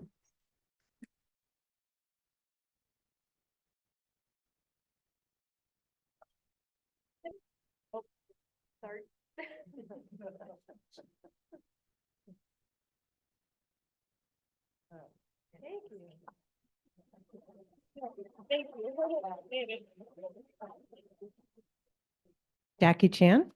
Oh, sorry. Thank you. Thank you. Jackie Chan.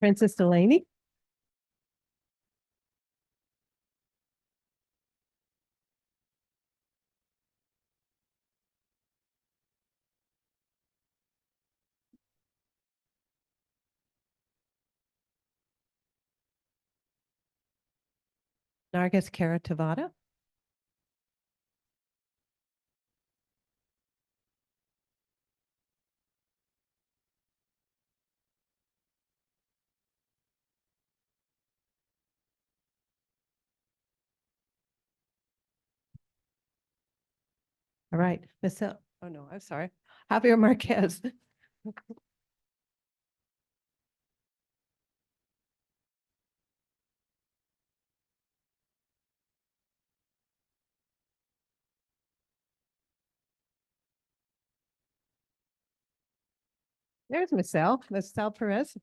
Princess Delaney. Nargis Kara Tavada. All right, Michelle. Oh no, I'm sorry. Javier Marquez. There's Michelle Perez.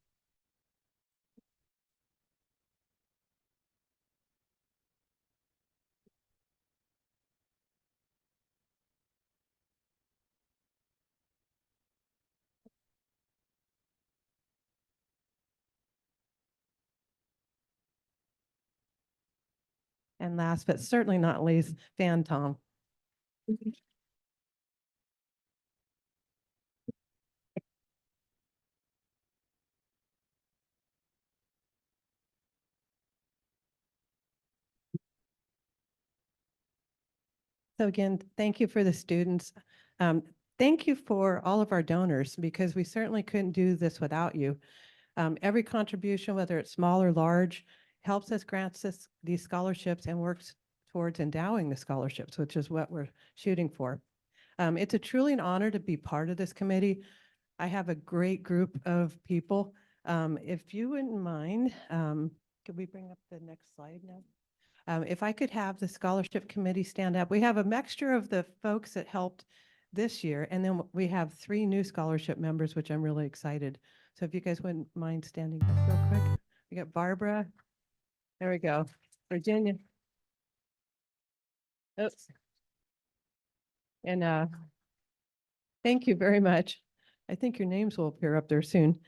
And last but certainly not least, Fan Tom. So again, thank you for the students. Thank you for all of our donors, because we certainly couldn't do this without you. Every contribution, whether it's small or large, helps us grant us these scholarships and works towards endowing the scholarships, which is what we're shooting for. It's a truly an honor to be part of this committee. I have a great group of people. If you wouldn't mind, could we bring up the next slide now? If I could have the scholarship committee stand up. We have a mixture of the folks that helped this year, and then we have 3 new scholarship members, which I'm really excited. So if you guys wouldn't mind standing up real quick. We got Barbara. There we go. Virginia. Oops. And thank you very much. I think your names will appear up there soon.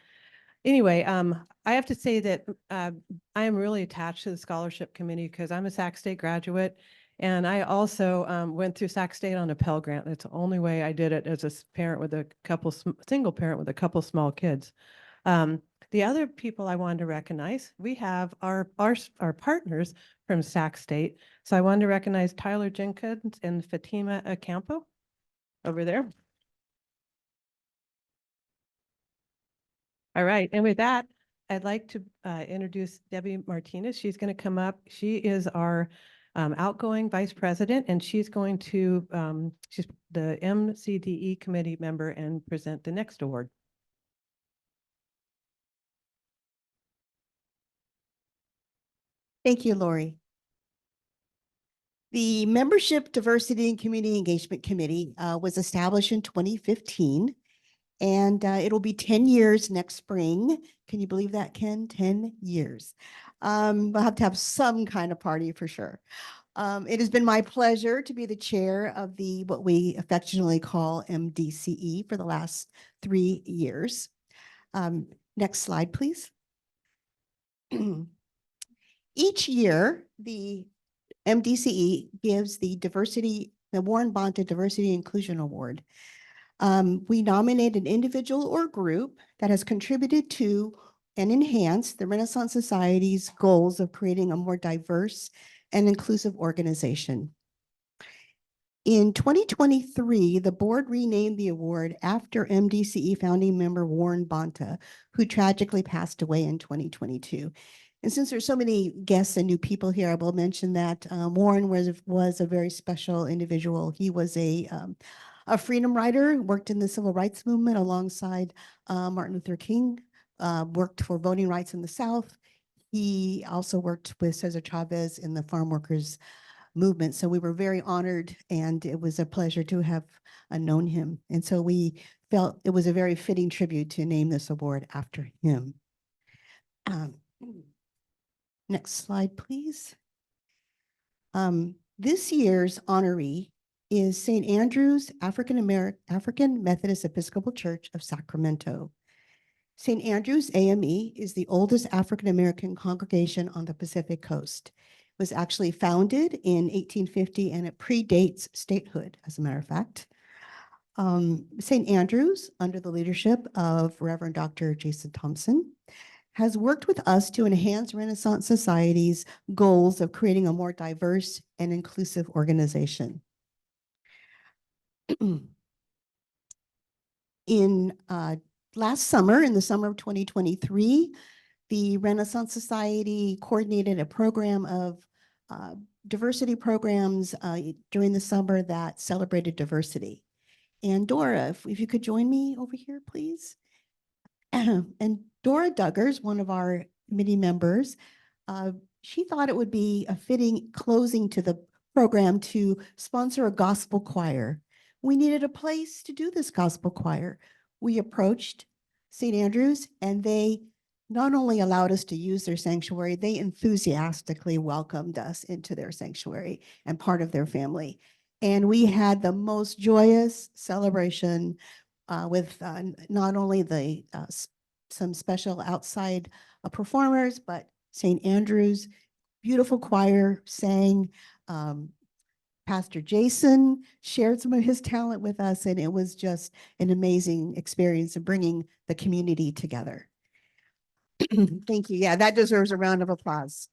Anyway, I have to say that I am really attached to the scholarship committee because I'm a Sac State graduate, and I also went through Sac State on a Pell Grant. That's the only way I did it as a parent with a couple, single parent with a couple small kids. The other people I wanted to recognize, we have our partners from Sac State. So I wanted to recognize Tyler Jenkins and Fatima Acampo over there. All right, and with that, I'd like to introduce Debbie Martinez. She's going to come up. She is our outgoing vice president, and she's going to, she's the MCDE committee member and present the next award. Thank you, Lori. The Membership Diversity and Community Engagement Committee was established in 2015. And it'll be 10 years next spring. Can you believe that, Ken? 10 years. We'll have to have some kind of party for sure. It has been my pleasure to be the chair of the what we affectionately call MDCE for the last 3 years. Next slide, please. Each year, the MDCE gives the Warren Bonta Diversity Inclusion Award. We nominate an individual or group that has contributed to and enhanced the Renaissance Society's goals of creating a more diverse and inclusive organization. In 2023, the board renamed the award after MDCE founding member Warren Bonta, who tragically passed away in 2022. And since there's so many guests and new people here, I will mention that Warren was a very special individual. He was a freedom rider, worked in the civil rights movement alongside Martin Luther King, worked for voting rights in the South. He also worked with Cesar Chavez in the farm workers movement. So we were very honored, and it was a pleasure to have known him. And so we felt it was a very fitting tribute to name this award after him. Next slide, please. This year's honoree is St. Andrew's African Methodist Episcopal Church of Sacramento. St. Andrew's AME is the oldest African American congregation on the Pacific Coast. It was actually founded in 1850, and it predates statehood, as a matter of fact. St. Andrew's, under the leadership of Reverend Dr. Jason Thompson, has worked with us to enhance Renaissance Society's goals of creating a more diverse and inclusive organization. In last summer, in the summer of 2023, the Renaissance Society coordinated a program of diversity programs during the summer that celebrated diversity. And Dora, if you could join me over here, please. And Dora Duggars, one of our committee members, she thought it would be a fitting closing to the program to sponsor a gospel choir. We needed a place to do this gospel choir. We approached St. Andrews, and they not only allowed us to use their sanctuary, they enthusiastically welcomed us into their sanctuary and part of their family. And we had the most joyous celebration with not only some special outside performers, but St. Andrews beautiful choir sang. Pastor Jason shared some of his talent with us, and it was just an amazing experience of bringing the community together. Thank you. Yeah, that deserves a round of applause.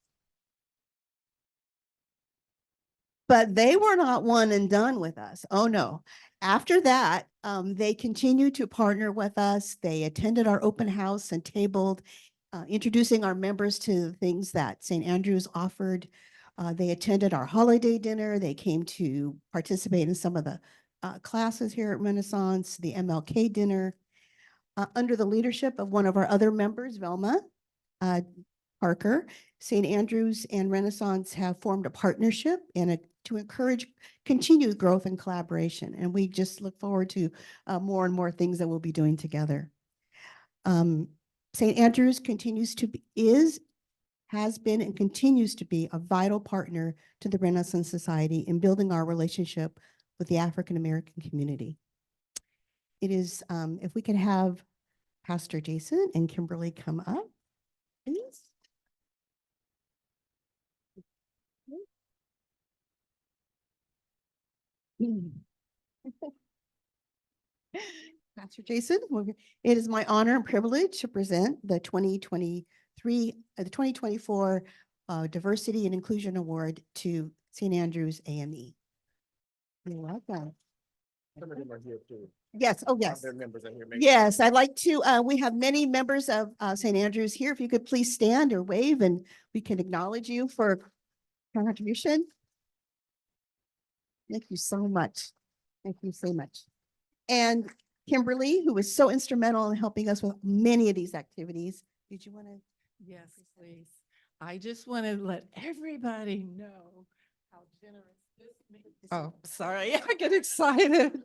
But they were not one and done with us. Oh, no. After that, they continued to partner with us. They attended our open house and tabled, introducing our members to the things that St. Andrew's offered. They attended our holiday dinner. They came to participate in some of the classes here at Renaissance, the MLK dinner. Under the leadership of one of our other members, Velma Parker, St. Andrews and Renaissance have formed a partnership to encourage continued growth and collaboration. And we just look forward to more and more things that we'll be doing together. St. Andrews has been and continues to be a vital partner to the Renaissance Society in building our relationship with the African American community. It is, if we could have Pastor Jason and Kimberly come up, please. Pastor Jason, it is my honor and privilege to present the 2024 Diversity and Inclusion Award to St. Andrews AME. You're welcome. Yes, oh yes. Yes, I'd like to, we have many members of St. Andrews here. If you could please stand or wave and we can acknowledge you for contribution. Thank you so much. Thank you so much. And Kimberly, who was so instrumental in helping us with many of these activities. Did you want to? Yes, please. I just want to let everybody know how generous this means. Oh, sorry, I get excited.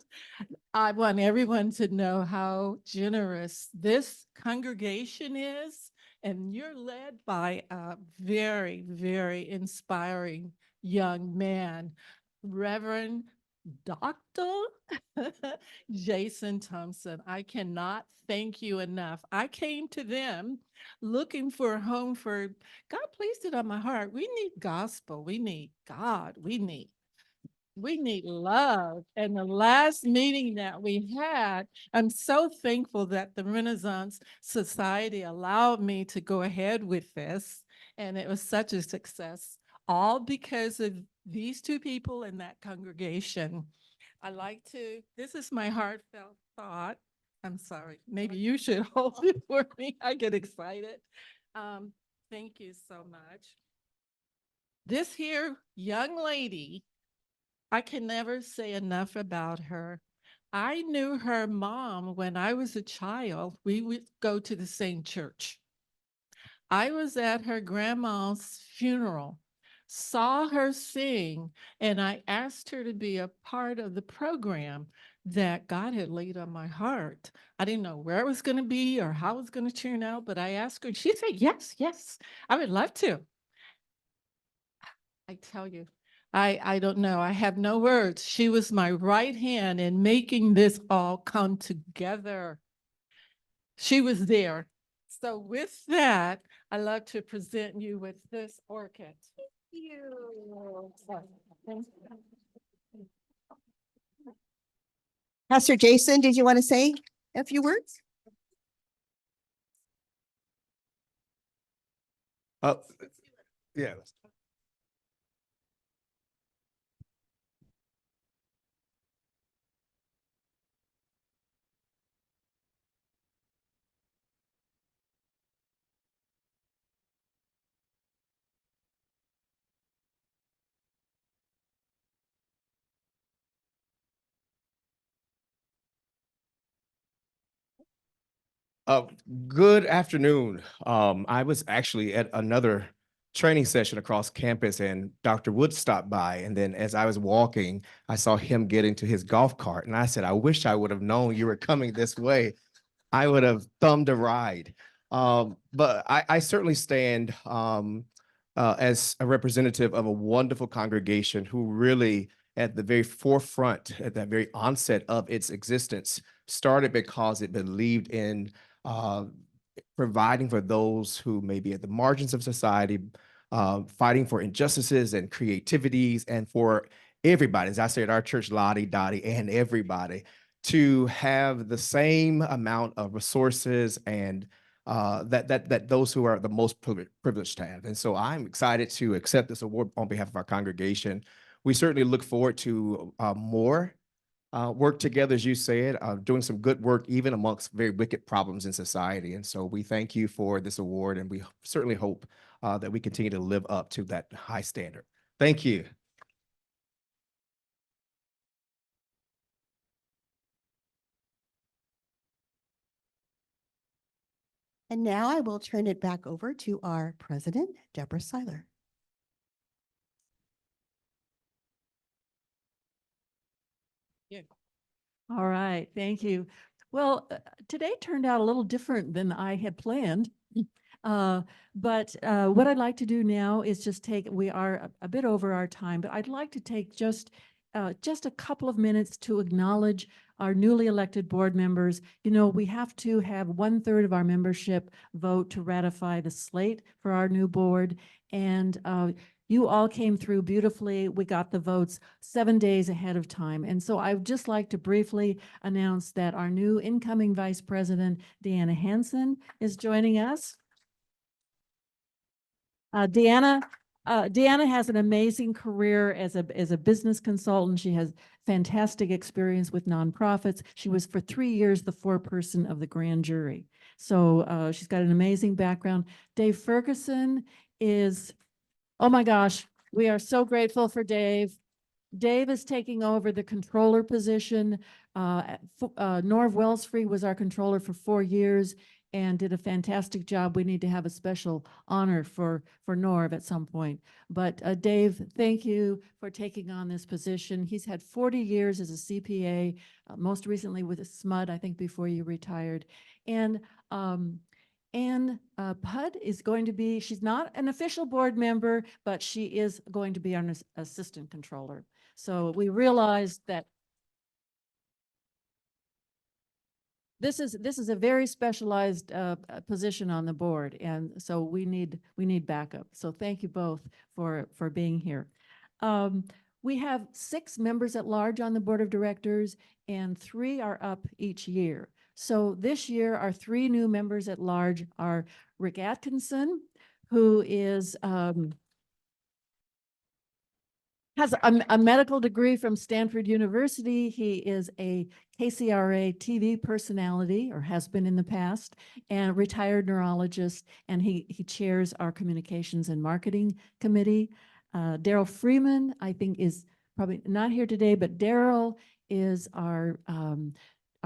I want everyone to know how generous this congregation is, and you're led by a very, very inspiring young man, Reverend Dr. Jason Thompson. I cannot thank you enough. I came to them looking for a home for, God placed it on my heart. We need gospel. We need God. We need love. And the last meeting that we had, I'm so thankful that the Renaissance Society allowed me to go ahead with this. And it was such a success, all because of these two people in that congregation. This is my heartfelt thought. I'm sorry, maybe you should hold it for me. I get excited. Thank you so much. This here young lady, I can never say enough about her. I knew her mom when I was a child. We would go to the same church. I was at her grandma's funeral, saw her sing, and I asked her to be a part of the program that God had laid on my heart. I didn't know where it was going to be or how it was going to turn out, but I asked her, and she said, yes, I would love to. I tell you, I don't know. I have no words. She was my right hand in making this all come together. She was there. So with that, I love to present you with this orchid. Thank you. Pastor Jason, did you want to say a few words? Yeah. Good afternoon. I was actually at another training session across campus and Dr. Wood stopped by. And then as I was walking, I saw him get into his golf cart. And I said, I wish I would have known you were coming this way. I would have thumbed a ride. But I certainly stand as a representative of a wonderful congregation who really at the very forefront, at that very onset of its existence, started because it believed in providing for those who may be at the margins of society, fighting for injustices and creativities, and for everybody, as I said, our church, Lottie, Dottie, and everybody, to have the same amount of resources and that those who are the most privileged have. And so I'm excited to accept this award on behalf of our congregation. We certainly look forward to more work together, as you said, doing some good work, even amongst very wicked problems in society. And so we thank you for this award, and we certainly hope that we continue to live up to that high standard. Thank you. And now I will turn it back over to our president, Deborah Seiler. All right, thank you. Well, today turned out a little different than I had planned. But what I'd like to do now is just take, we are a bit over our time, but I'd like to take just a couple of minutes to acknowledge our newly elected board members. You know, we have to have 1/3 of our membership vote to ratify the slate for our new board. And you all came through beautifully. We got the votes 7 days ahead of time. And so I would just like to briefly announce that our new incoming Vice President, Deanna Hansen, is joining us. Deanna has an amazing career as a business consultant. She has fantastic experience with nonprofits. She was for 3 years the foreperson of the grand jury. So she's got an amazing background. Dave Ferguson is, oh my gosh, we are so grateful for Dave. Dave is taking over the controller position. Norv Wellsfree was our controller for 4 years and did a fantastic job. We need to have a special honor for Norv at some point. But Dave, thank you for taking on this position. He's had 40 years as a CPA, most recently with a SMUD, I think before you retired. And Ann Pudd is going to be, she's not an official board member, but she is going to be our assistant controller. So we realized that this is a very specialized position on the board, and so we need backup. So thank you both for being here. We have 6 members at large on the board of directors, and 3 are up each year. So this year, our 3 new members at large are Rick Atkinson, who is has a medical degree from Stanford University. He is a KCRA TV personality, or has been in the past, and a retired neurologist, and he chairs our communications and marketing committee. Daryl Freeman, I think, is probably not here today, but Daryl is our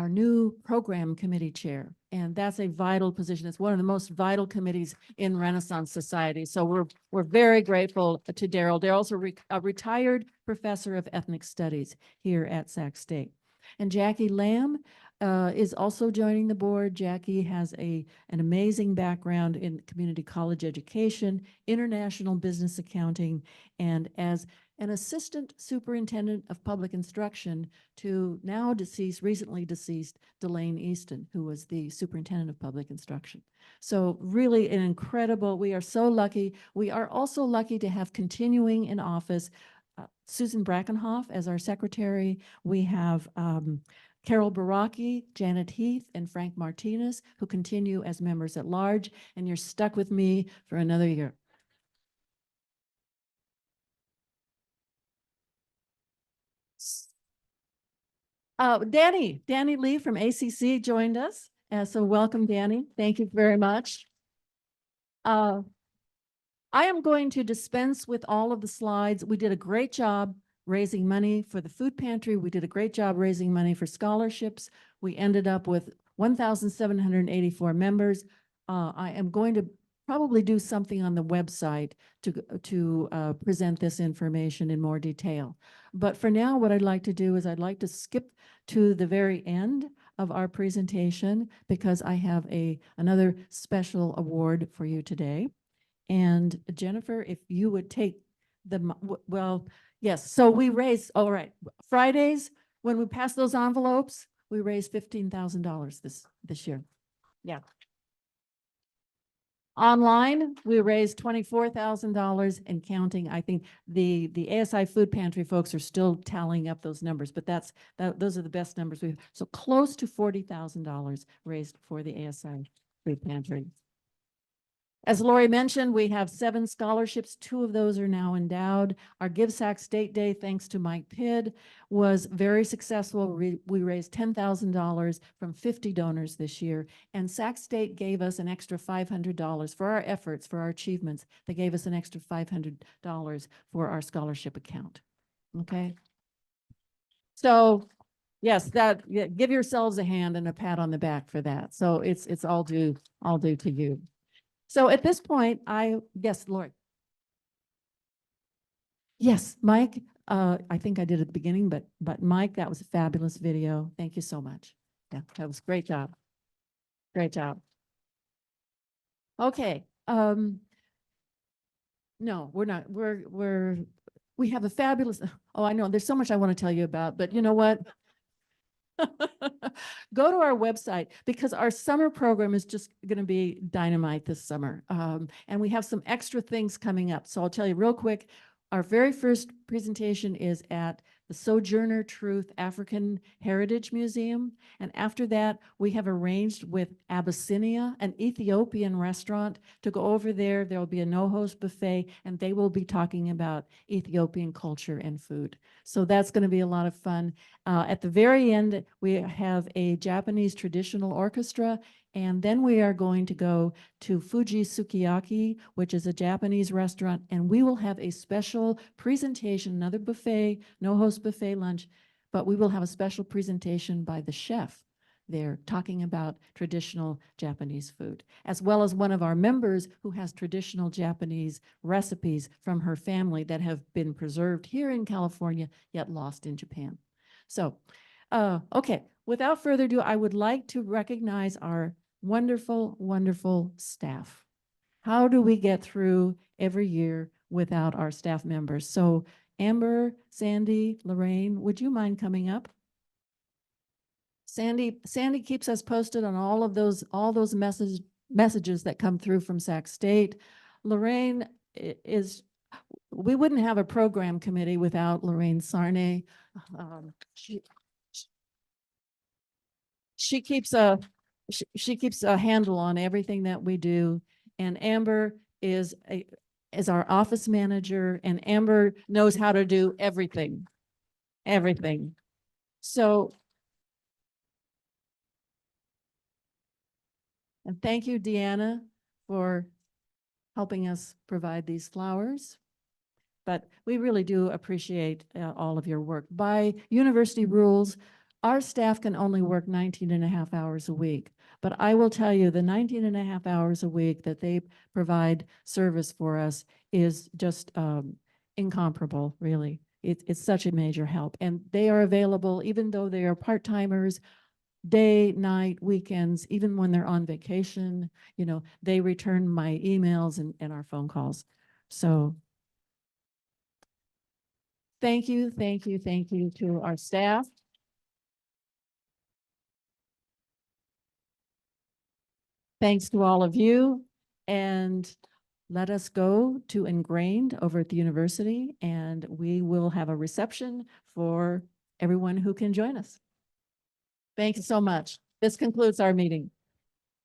new program committee chair, and that's a vital position. It's one of the most vital committees in Renaissance Society. So we're very grateful to Daryl. Daryl's a retired professor of ethnic studies here at Sac State. And Jackie Lamb is also joining the board. Jackie has an amazing background in community college education, international business accounting, and as an assistant superintendent of public instruction to now recently deceased Delane Easton, who was the superintendent of public instruction. So really an incredible, we are so lucky. We are also lucky to have continuing in office Susan Brackenhoff as our secretary. We have Carol Baraki, Janet Heath, and Frank Martinez, who continue as members at large, and you're stuck with me for another year. Danny Lee from ACC joined us. So welcome, Danny. Thank you very much. I am going to dispense with all of the slides. We did a great job raising money for the food pantry. We did a great job raising money for scholarships. We ended up with 1,784 members. I am going to probably do something on the website to present this information in more detail. But for now, what I'd like to do is I'd like to skip to the very end of our presentation because I have another special award for you today. And Jennifer, if you would take well, yes, so we raised, all right, Fridays, when we pass those envelopes, we raised $15,000 this year. Yeah. Online, we raised $24,000 and counting. I think the ASI Food Pantry folks are still tallying up those numbers, but those are the best numbers we've, so close to $40,000 raised for the ASI Food Pantry. As Lori mentioned, we have 7 scholarships. 2 of those are now endowed. Our Give Sac State Day, thanks to Mike Pidd, was very successful. We raised $10,000 from 50 donors this year. And Sac State gave us an extra $500 for our efforts, for our achievements. They gave us an extra $500 for our scholarship account. Okay. So yes, give yourselves a hand and a pat on the back for that. So it's all due to you. So at this point, yes, Lori. Yes, Mike, I think I did at the beginning, but Mike, that was a fabulous video. Thank you so much. Yeah, that was a great job. Great job. Okay. No, we're not. We have a fabulous, oh, I know, there's so much I want to tell you about, but you know what? Go to our website because our summer program is just going to be dynamite this summer. And we have some extra things coming up. So I'll tell you real quick, our very first presentation is at the Sojourner Truth African Heritage Museum. And after that, we have arranged with Abyssinia, an Ethiopian restaurant, to go over there. There will be a no-host buffet, and they will be talking about Ethiopian culture and food. So that's going to be a lot of fun. At the very end, we have a Japanese traditional orchestra, and then we are going to go to Fuji Sukiyaki, which is a Japanese restaurant, and we will have a special presentation, another buffet, no host buffet lunch, but we will have a special presentation by the chef there talking about traditional Japanese food, as well as one of our members who has traditional Japanese recipes from her family that have been preserved here in California, yet lost in Japan. So, okay, without further ado, I would like to recognize our wonderful, wonderful staff. How do we get through every year without our staff members? So Amber, Sandy, Lorraine, would you mind coming up? Sandy keeps us posted on all those messages that come through from Sac State. Lorraine we wouldn't have a program committee without Lorraine Sarnay. She keeps a handle on everything that we do. And Amber is our office manager, and Amber knows how to do everything. So, and thank you, Deanna, for helping us provide these flowers. But we really do appreciate all of your work. By university rules, our staff can only work 19.5 hours a week. But I will tell you, the 19.5 hours a week that they provide service for us is just incomparable, really. It's such a major help. And they are available, even though they are part-timers, day, night, weekends, even when they're on vacation, you know, they return my emails and our phone calls. So thank you to our staff. Thanks to all of you, and let us go to Ingrained over at the university, and we will have a reception for everyone who can join us. Thank you so much. This concludes our meeting.